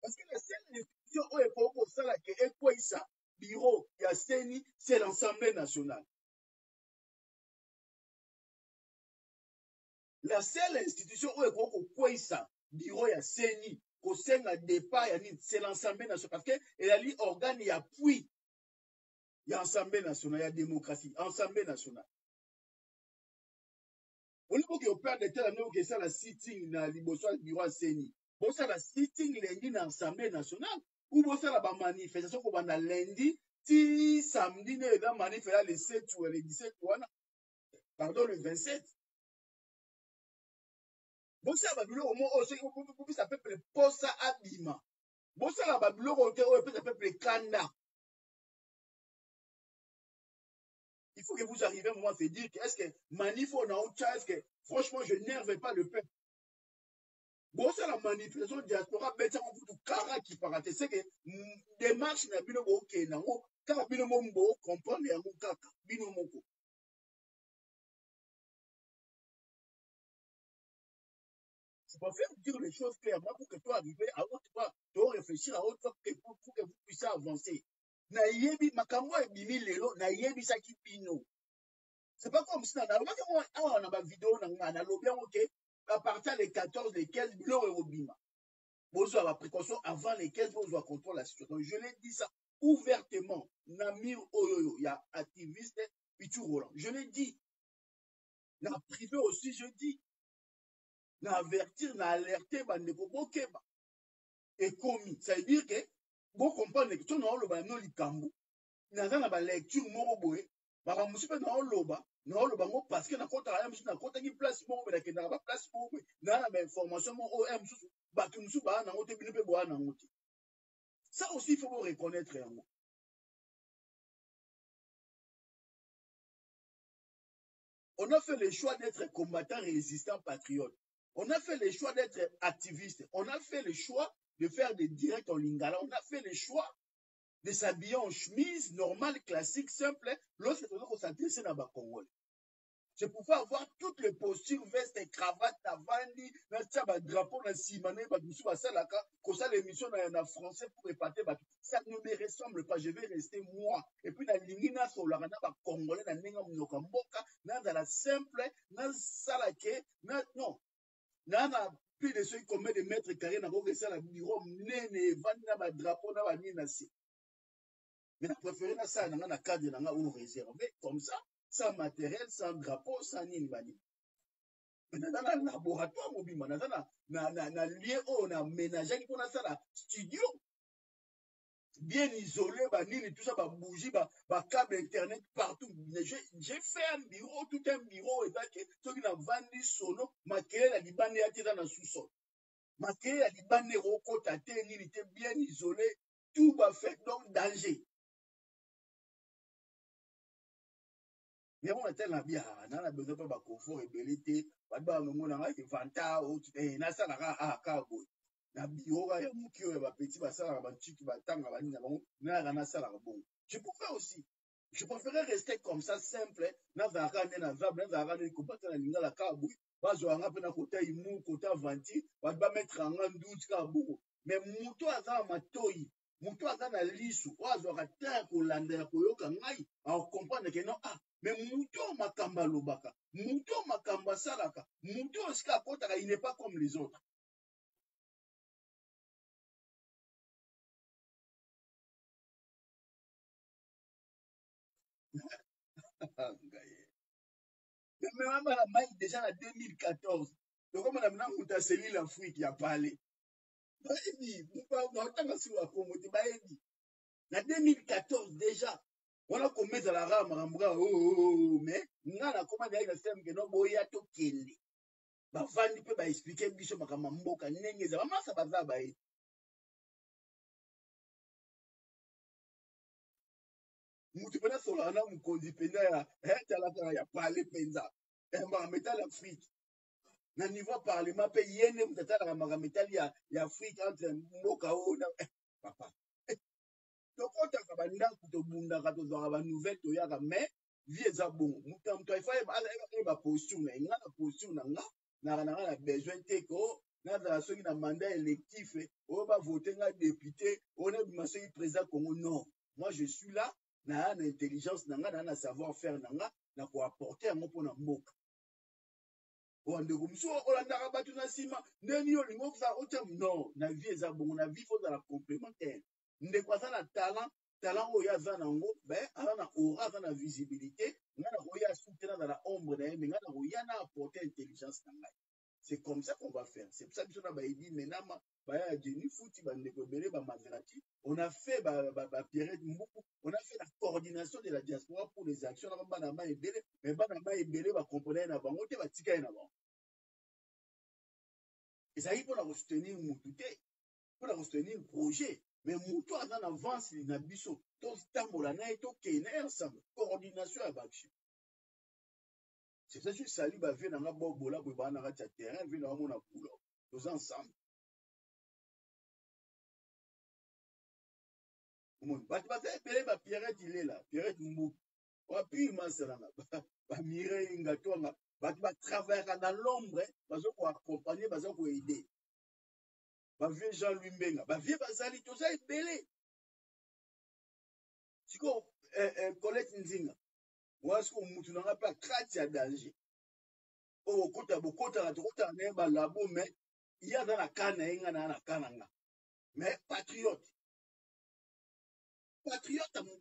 Parce que la seule institution où il faut que ça, bureau, il y a CENI, c'est l'Assemblée nationale. La seule institution où il faut que ça, bureau, il y a CENI, au sein de départ, c'est l'Assemblée nationale. Parce qu'il y a l'organe, il y a appui. Il y a l'Assemblée nationale, il y a démocratie, Assemblée nationale. Au niveau que vous perdez de temps, que ça, la sitting, dans le bureau à CENI. Bon, ça, la sitting, lundi, dans l'Assemblée nationale. Ou bon, ça, la manifestation, qu'on va lundi, si samedi, la manifestation, le 7 ou le 17, pardon, le 27. Bon, ça, la au moins, ça peut être posa abima. Bon, ça, la ça peut être kanda. Il faut que vous arriviez à un moment à se dire que est-ce que manif on a autre chose, est-ce que franchement, je n'énerve pas le peuple. Bon, c'est la manifestation diaspora, mais ça, on vous kara qui parate. C'est que démarche n'a bino bo ke nango, car bino mombo comprendre yango kaka, bino moko. Tu peux faire dire les choses clairement pour que toi arriver à autre fois, tu dois réfléchir à autre fois pour que vous puissiez avancer. Na yebi makambo e bimi lelo, na yebi saki bino. C'est pas comme si on a une vidéo, on a OK, à partir des 14, des 15, bino e bima. Vous avez la précaution avant les 15, vous avez contrôle la situation. Je l'ai dit ça ouvertement. Namir Oyoyo, il y a activiste, Pichu Roland. Je l'ai dit. La privé aussi, je dis. Na avertir, na alerter, bandeko bokeba. Et commis. Ça veut dire que, vous comprenez que tout le monde a likambo. Naza na ba lecture moko boye. Baka musipe na oloba ngo parce que na kota ya musu na kota ki place moko be na ba place moko na ba information moko o musu ba ki musu ba na ngote bino pe bo na ngote. Ça aussi il faut vous reconnaître yango. On a fait le choix d'être combattant, résistant, patriote. On a fait le choix d'être activiste. On a fait le choix de faire des directs en lingala. On a fait le choix de s'habiller en chemise normale, classique, simple, lorsque on s'adresse dans le Congolais. Je pouvais avoir toutes les postures, veste et cravate, avandi, drapeau, na simane, comme ça l'émission en français pour épater. ça ne me ressemble pas, je vais rester moi. Et puis, na lingina solaka na ba congolais na nenga mnoka mboka na la simple na salake na non na plus de ceux combien de mètres carrés na ko ça la bureau nene vandi na ba drapeau na ba nina si. Mais na préféré na ça na cadre na ou réservé comme ça, sans matériel, sans drapeau, sans nini bani. Mais dans un laboratoire mobile, na lieu où on a ménagé pour ça la studio bien isolé, tout ça, bougie, câble internet partout. J'ai fait un bureau, tout un bureau, et ceux qui n'ont vendu sono, maquillé la libane a été dans le sous-sol. Maquillé la libane roko, il était bien isolé, tout va fait, donc danger. Mais on a tellement bien, on a besoin de confort et belité, on a vanta, na ça la cabo. Na biora ya mukio ya petit basala ba tiki batanga ba nina bango na sala bon. Je préfère aussi. Je préférais rester comme ça simple na zaka na zab na zaka ni kopata na lingala kabu. Bazo anga pe na kota imu kota vanti ba mettre en doute kabu. Mais muto aza matoi, muto aza na lisu, wazo akata ko landela ko yoka ngai, a comprendre que non mais muto makamba lobaka, muto makamba salaka, muto ska kota il n'est pas comme les autres. Mais maman la maille déjà en 2014. Donc comme on a maintenant on t'a scellé l'Afrique, il a parlé. Baebi, on t'a sur la promote, baebi. En 2014 déjà, on a commis à la rame, mais on a commandé avec le système que non boya to kende. Ba vandi pe ba expliquer biso makama mboka nenge za mama ça baza bae. Mutu pena sola na mukonzi pena ya tala ya parler penza. Ba metala l'Afrique. Na niveau parlement pe yene mtatala kama metali ya Afrique entre mboka o na papa. Donc on t'a kabanda to bunda ka to zo ba nouvelle to ya ka mais vie za bon. Mutam to ifa ba posture na nga na posture na nga na besoin te ko na za soki na mandat électif o ba voter nga député on est monsieur président Congo non. Moi je suis là na intelligence na nga na savoir faire na nga na ko apporter ngo pona mboka. Wandeko mso olandaka bato na nsima ndeni olingo oza otya non na vie eza bongo na vie fozala complémentaire ndeko aza na talent oyo aza nango aza na aura aza na visibilité nga na koya asute na la ombre na ye me nga na koya na apporter intelligence na ngai. C'est comme ça qu'on va faire. C'est pour ça que je dis maintenant baya Jenny Fouti bandeko ebele ba Maserati on a fait Pierrette Mboukou on a fait la coordination de la diaspora pour les actions na bana ma ebele mais bana ma ebele ba comprendre na bango te ba tika na bango. Et ça y pour la soutenir mutu te pour la soutenir projet mais mutu aza na avance na biso to tambola na to kene ensemble coordination ya baction. C'est ça que je salue ba vie na nga bobola bo ba na ka terrain vie na mona boulot tous ensemble. Bato baza ebele ba Pierrette il est là Pierrette Mboukou wapi masalanga ba Mireille Ngatwanga bato ba travaillera dans l'ombre bazo ko accompagner bazo ko aider ba vieux Jean-Louis Mbenga ba vieux bazali tout ça ebele siko Colette Nzinga wasko mutu nanga pa kati ya danger o kota bokota la tokota na ba labo mais il y a dans la canne inga na kananga mais patriote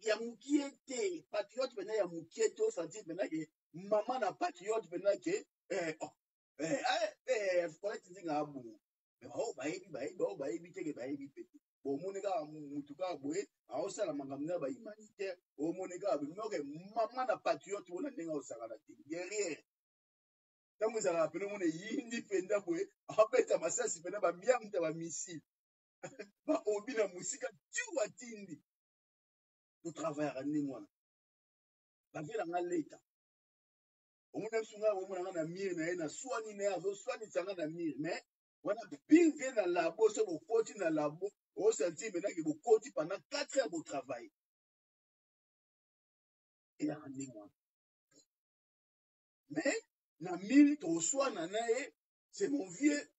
ya mukie te patriote pena ya mukie te osentir pena ke mama na patriote pena ke Colette Nzinga abungu bayebi teke bayebi pete bomoni kaka mutu kaka boye aosala makambo na bahumanitaire omoni kaka binoke mama na patriote wana ndenge osakana te guerriere ntango ezalaka pene omona eyindi mpenza boye abeta masasi pena bamiamta bamisile baobi na mosika tu atindi totravaillaka ndenge wana bavelanga leta omona biso ngai omonanga na mire na ye na swani na ye azoswanisanga na mire mais wana pire vie na labo so bokoti na labo osentir menake bokoti pendant 4 heures botravaille eyaka ndenge wana mais na mire toswana na ye c'est mon vieux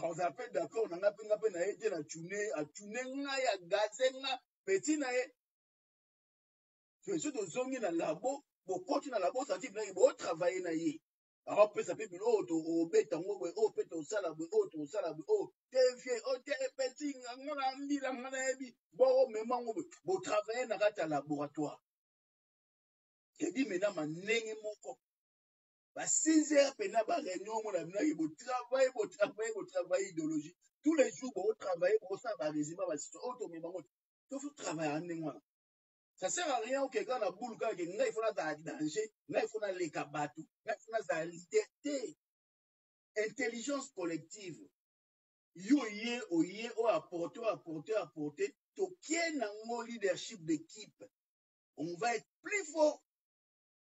on appelle d'accord, on a peine à aider à tuner, à gazer, petit nae. C'est sûr, aux hommes, dans labo, pour continuer dans labo, ça dit, bon, travailler nae. Alors, peut s'appeler, au bête, au pète au salabou, au salabou, oh, t'es vieux, oh, t'es petit, on a mis la manabi, bon, mais bon, travailler dans un laboratoire. Je dis, maintenant, ma n'est mon bah, 6 heures, pendant la réunion, on a vu que travail idéologie. Tous les jours, on travaille, on s'en va résumer, il faut travailler en Némois. Ça sert à rien que quand la boule, quand il faut la danger, il faut les kabatou, il faut la liberté, intelligence collective. Yoye, oye, apporter, to ken un leadership d'équipe. On va être plus fort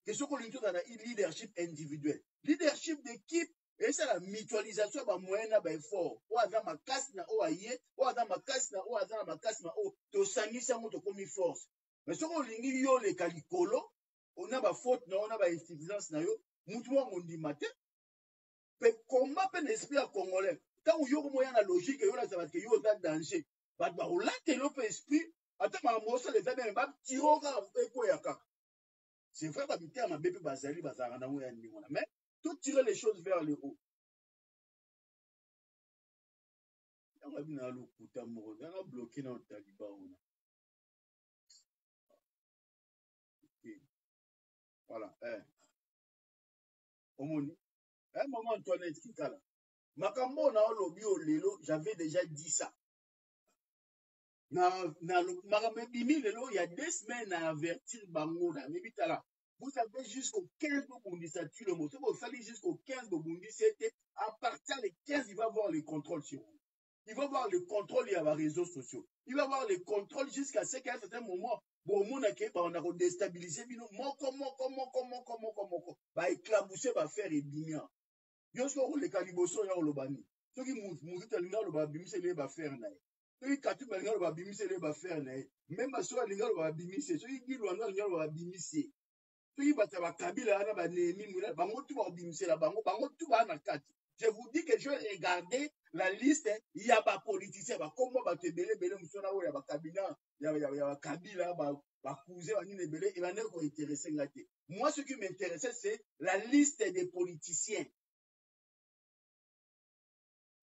que ce qu'on dit dans le leadership individuel. Leadership d'équipe, et c'est la mutualisation de moyens d'effort. Ou à ma casse na o aye, ou à ma casse na o à ma casse na o, to sanisa mo to comme force. Mais ce qu'on lingi yo le calicolo, on a ma faute, on a ma insuffisance na yo, mutuwa mondi matin. Mais combat peut l'esprit à congolais. Tant où yo moyen la logique, yo la savoir que yo dans danger. Bah on l'a tellement esprit, attends ma mossa les amis, bah tiroga et quoi yaka. C'est vrai que l'habitude à bébé Bazali, Bazarana, mais tout tirer les choses vers le haut. On a vu dans le coup d'amour, on a bloqué dans le Taliban. Voilà. Au moment, un moment, Antoinette qui est là. Makambo na lobby au lelo, j'avais déjà dit ça. Makambo bimi lelo, il y a 2 semaines à avertir Bango, na mebitala. Vous avez jusqu'au 15 Bobundi, ça tue le mot. Si vous allez jusqu'au 15 Bobundi, c'était à partir des 15, il va avoir le contrôle sur vous. Il va avoir le contrôle, il y a les réseaux sociaux. Il va avoir le contrôle jusqu'à ce qu'à un certain moment, bon, on a déstabilisé, comment, bah, éclabousser, va faire et bimia. Yo, ce qu'on les calibosso, y'a le bani. Ceux qui mouillent, le babimi, c'est les baffaires, naï. Ceux qui katu, le babimi, c'est les baffaires, naï. Même à soi, le babimi, c'est ceux qui disent, le babimi, c'est. Ceux qui battent la kabila, la némi, bango, tout va babimi, c'est la bango, tout va en kati. Je vous dis que je vais regarder la liste, il y a pas politicien, comment va te belé, moussona, il y a pas kabila, il y a kabila, cousin, il va pas intéresser. Moi, ce qui m'intéressait, c'est la liste des politiciens.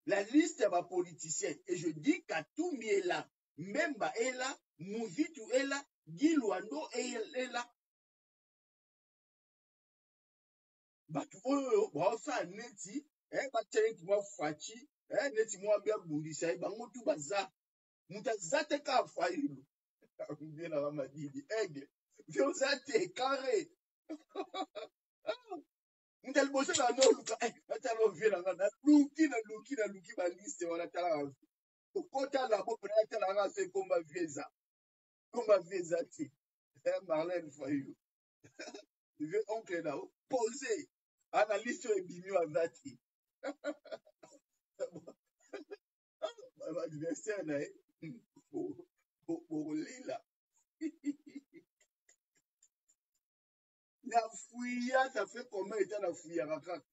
La liste va politicienne. Et je dis qu'Atoumi est là. Memba est là. Mouzitu est là. Guy Luando est là. Batu oyo ça neti bateli moi fachi neti moi bien bundisa bango tu baza mutazate ka failu bien na madidi aigle vieux zate carré mutal bosse na no luka atalo vieux na luki ba liste wala tala kota la bo pra tala na se komba vieza ti Marlène Fayou vieux oncle là posé analyste ebimio azati adversaire na bokolela na fuya ça fait combien de temps na fuyaka kaka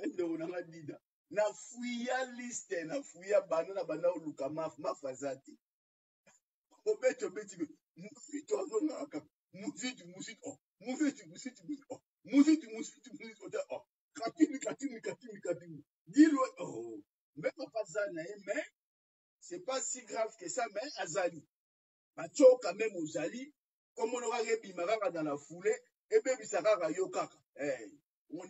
ndeko nanga dida na fuya liste na fuya bana na banda oluka mafaza te obeto mufitu azongaka mufitu katini dilo même pas mais c'est pas si grave que ça mais azali batio quand même ozali comme on aura bimaka dans la foulée et bien bisaka yo kaka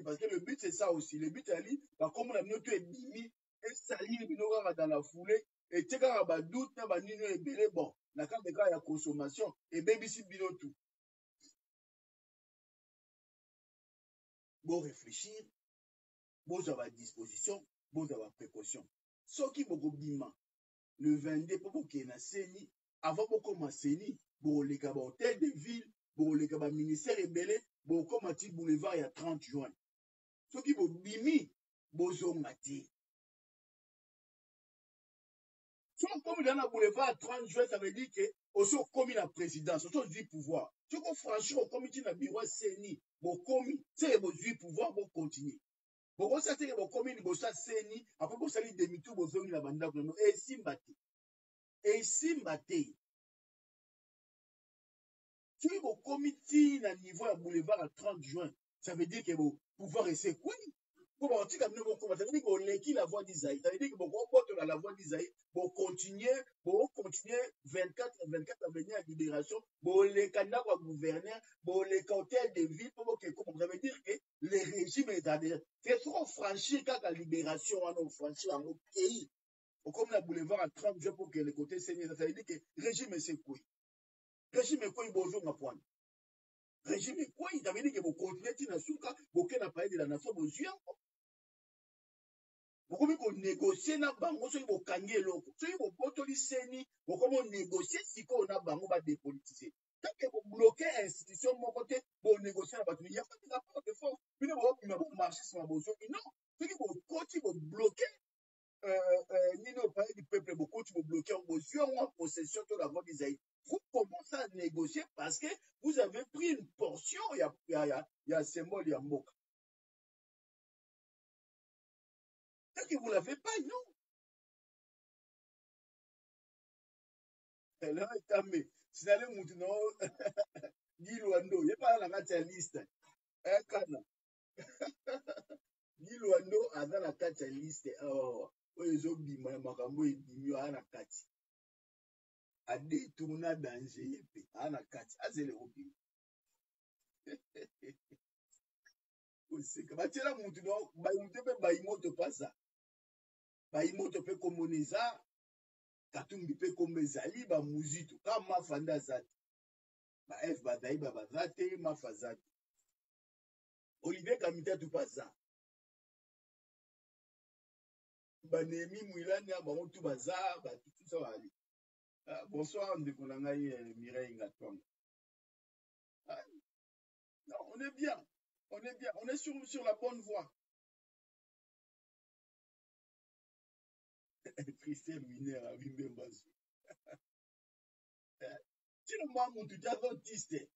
parce que le but c'est ça aussi le but ali comme on a noté ebimi et salir binokaka dans la foulée et tekaka ba doute na ba nino ebele bon na quand de cas ya consommation et bebisi bino tout bon réfléchir bon avoir disposition bon avoir précaution soki boko bima le 22 pour que na seni avant boko maseni bon les ba hôtel de ville bon les ba ministère ebele bon comme ti boulevard ya 30 juin soki bo bimi bozonga te soki comme dans la boulevard 30 juin ça veut dire que aussi comme la présidence aussi du pouvoir soki franchement comme tu na bureau seni bon comme c'est bo du pouvoir bon continuer Boko sa teke bokomi liboso seni après bosali demi-tour bozongi na bandako no esimba te. Esimba te. Si bokomi ti na niveau ya boulevard à 30 juin, ça veut dire que vos pouvoir essayer quoi? Pour on dit comme nous ça veut dire qu'on l'équipe la voie d'Isaïe. Ça veut dire que bon on la voie d'Isaïe, bon continuer 24 à venir à libération, bon les candidats à gouverneur, bon les hôtels de ville pour que ça veut dire que les régimes est déjà c'est trop franchir quand la libération on a franchi un autre pays. Comme la boulevard à 30 juin pour que les côtés saignent, ça veut dire que régime c'est quoi? Régime est quoi il bonjour à point. Régime est quoi il ça veut dire que vous continuez à souka, vous qu'est n'a pas de la nation vos yeux. Bokomi ko négocier na bango soki bokangi eloko soki bobotoli seni bokomi onégocier sikoyo na bango badepolitise tanke bobloke institution moko te bonégocie na bato ya pas de rapport de force bino bobima bomarche nsima bozoki non soki bokoti bobloke nini opaya du peuple bokoti bobloke yango bozwi yango en possession to la voie d'Isaïe. Vous commencez à négocier parce que vous avez pris une portion ya symbole ya mboka. Que vous ne l'avez pas, non. Là, si vous allez maintenant, Guy Luando, il n'y a pas la liste. Guy Luando a dans la liste. Oh, ils ont dit, Makambo est dit, à la kati. A détourné danger, à la kati. Ah, c'est le hobby. C'est que, bah, tu là, maintenant, bah, il te pas ça. Bah, il te peut communiquer ça. Katumbi pe kombe zali ba muzito kama fanda zati ba F badai ba bazate mafazati Olivier Kamita tu paza ba Nemi Mwilani ba mutu baza ba tout ça va aller. Bonsoir ndeko na ngai Mireille Ngatonga. Non, on est bien. On est bien, on est sur la bonne voie. Christelle Winer a Wimbe Mbazu. Tu ne m'as mon tout autiste.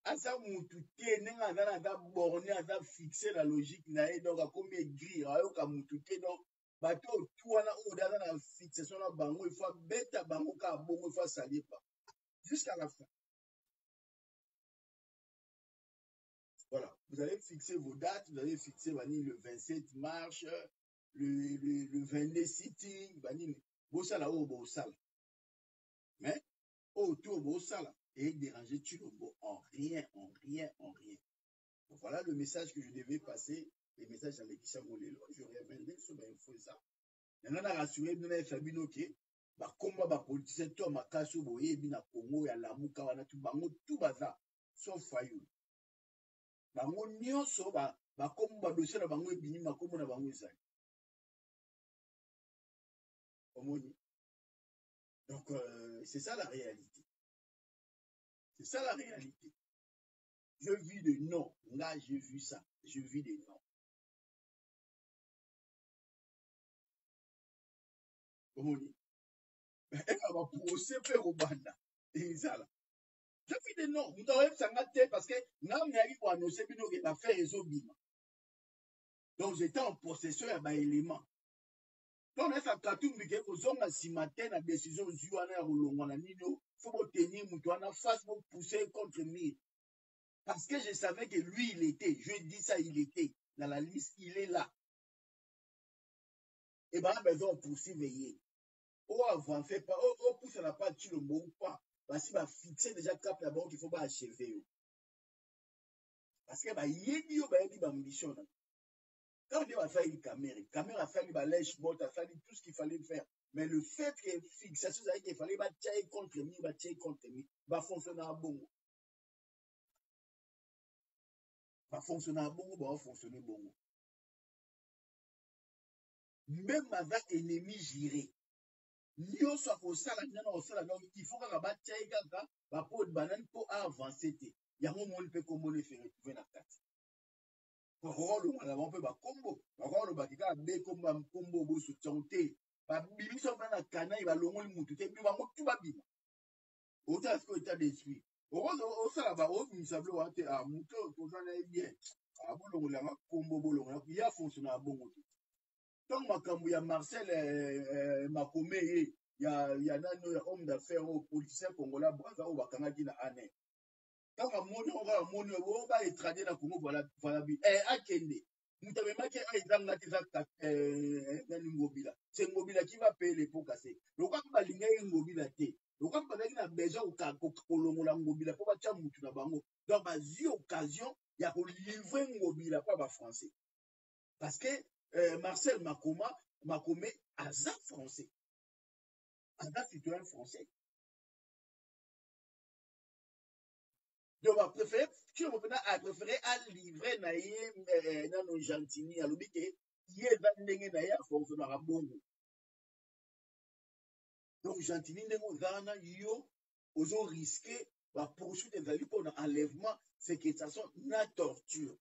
Asa mutu te nenga azana da borné aza fixé la logique na ye donc akomi aigri ayoka mutu te donc bato tu wana oyo aza na fixation na bango il faut beta bango ka bongo il faut salir pas jusqu'à la fin. Voilà, vous allez fixer vos dates, vous allez fixer vanille le 27 mars, le 22 sitting, vanille bosala oyo bosala. Mais autour bosala et déranger tu le beau en rien. Donc, voilà le message que je devais passer, le message avec qui ça voulait. Je reviendrai sur l'info ça. Maintenant, on a rassuré nous les familles OK. Bah combat ba politicien to makaso boye bi na Congo ya lamuka wana tu bango tout baza sauf fayu. Bango nyonso ba combat dossier na bango ebini makombo na bango ezali. Omoni. Donc c'est ça la réalité. C'est ça la réalité. Je vis de non. Là, j'ai vu ça. Je vis des noms. Omoni. Elle va procès faire au banda. Et ça là. Je vis des noms. Vous avez ça parce que n'a n'arrive pas annoncer bino que l'affaire est au bima. Donc j'étais en possession de mes éléments. Quand on a fait Katumbi que vous avez si matin la décision Zuana ou Longwana Nino, faut tenir Moutouana face pour pousser contre lui. Parce que je savais que lui, il était. Je dis ça, il était. Dans la liste, il est là. Et bien, on poursuivre. Oh, avant, fait pas. Oh, pousse à la part, tu le mot ou pas. Parce qu'il va fixer déjà cap là-bas qu'il faut pas achever. Parce que, il y a une ambition. Quand on dit va faire une caméra a fait une lèche bot, a fait tout ce qu'il fallait faire. Mais le fait que fixation, c'est qu'il fallait tirer contre lui, va fonctionner à bon. Va fonctionner à bon, va fonctionner bon. Même avec ennemi géré. Nyo soit au sala, il faut qu'on va tirer quelqu'un, va pour banane pour avancer. Il y a un moment où on peut faire retrouver la carte. Rolo on peut ba combo rolo ba kika be combo bo soutien te ba bibiso ba na kana ba longo mutu te bi ba mutu ba bima autant ce que état d'esprit o ça là ba o misable wa te a mutu ko ça na bien abolongolanga kombo bolongola ya fonctionnaire bongo te ntango makambo ya Marcel Makome ye ya nani oyo ya homme d'affaires oyo politicien congolais braza oyo bakangaki na ane ntango amoni oyo amoni oyo baetrade na Congo voilà bi akende moto amemaki ezanga te eza nani Ngobila se Ngobila qui va payer l'époque assez lokwa balingaki Ngobila te lokwa bazalaki na besoin kolongola Ngobila mpo batya mutu na bango donc bazwi occasion ya kolivre Ngobila mpo bafrançais parce que Marcel Makome aza français aza citoyen français donc apréféré à livrer na ye nano Gentini alobi ke ye eza ndenge na ye afonctionnaka bongo donc Gentini ndenge oza wana yo ozo risque bapoursuite ezali mpona enlèvement séquestration na torture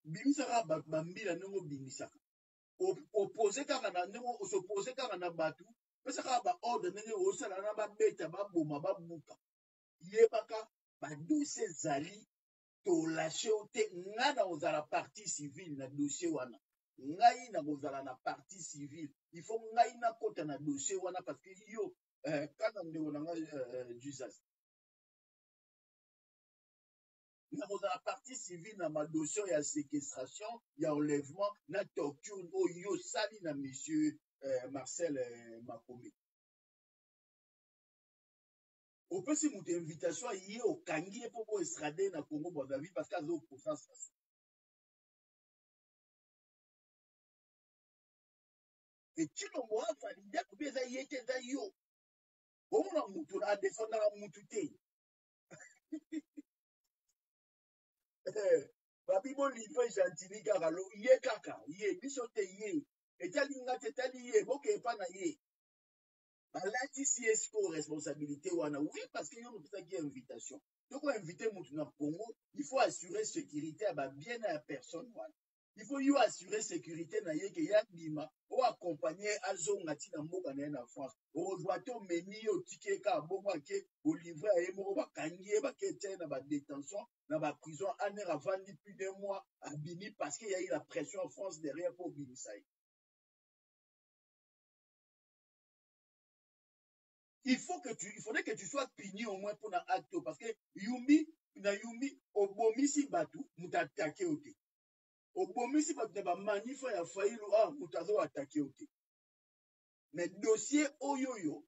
bimisaka bato bambila ndenge obimisaka opose kaka na ndenge osopose kaka na bato pesa kaka baordre ndenge osala na babeta baboma babuka yebaka badosie ezali tolashe o te ngai na kozala partie civile na dossier wana ngai na kozala na partie civile il faut ngai nakota na dossier wana parce que yo kaka ndeko na ngai Jesus na kozala partie civile na madossier ya séquestration ya enlèvement na torture oyo osali na monsieur Marcel Makome opesi moto invitation ye okangi ye mpo boestrade na Congo Brazzaville parce que aza opposant sasa etilongo avalide akobi eza ye te eza yo omona motu adefendaka motu te babi bolivre Gentini kaka ye kaka ye biso te ye etali nga te etali ye bokepa na ye balatisi ye sikoyo responsabilité wana oui parce que yo mopesaki invitation tokoinvite motu na Congo il faut assurer sécurité ya babien na ya personne wana il faut yo assurer sécurité na ye ke ya bima oaccompagne azonga ntina mboka na ye na France okozwa te omemi ye otiki ye kaka bongo ake olivre ya ye moko bakangi ye bake etie na badétention na baprison aner avandi plus d'un mois abimi parce que yayi la pression en France derrière mpo obimisa ye il faudrait que tu sois puni au moins pour un acte parce que Yumbi obomisi batu muta attaqué au te obomisi batu na ba manifa ya failu mutazo attaqué au te mais dossier oyoyo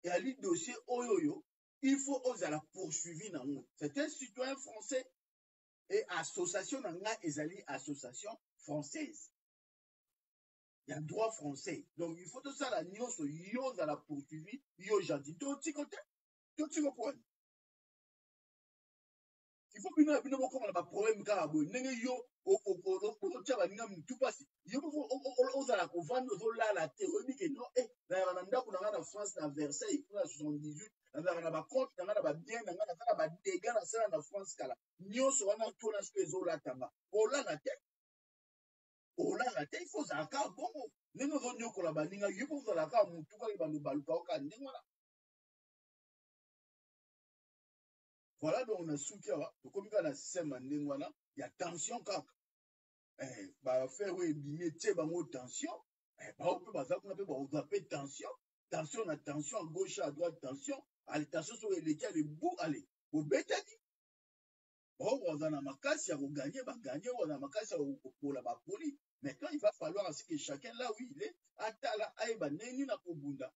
et ali dossier oyoyo il faut ozala poursuivi na ngo c'est un citoyen français et association na nga ezali association française il y a droit français donc il faut tout ça la nyonso yo za la poursuivi yo gentil to tiko point il faut bino bino moko na ba problème kaka boye ndenge yo okotia baninga mutu pasi yo ozala kovanda ozolala te oyebi ke non nayaka na ndako na ngai na France na Versailles na 78 nazalaka na bacompte na ngai na babien na ngai naza na badega nasala na France kala nyonso wana tona siko ezolatanga olala te il faut ozala kaka bongo ndenge ozonyokola baninga yo mpo ozala kaka mutu kaka baluka oka ndenge wana voilà donc na suki awa tokomi kaka na système ya ndenge wana ya tension kaka baaffaire oyo ebimi etie bango tension bao mpe baza kuna mpe baozwa mpe tension na tension à gauche à droite tension tension soki eleki alebu ale bobetani bao baza na makasi ya koganye baganye baza na makasi ya kopola bapoli maintenant il va falloir à ce que chacun là où il est atala ayeba neni na kobunda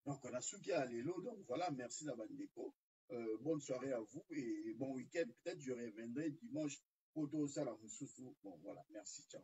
donc on a suki à lelo donc voilà merci na bandeko bonne soirée à vous et bon week-end peut-être je reviendrai dimanche pour tout ça la moussousou bon voilà merci ciao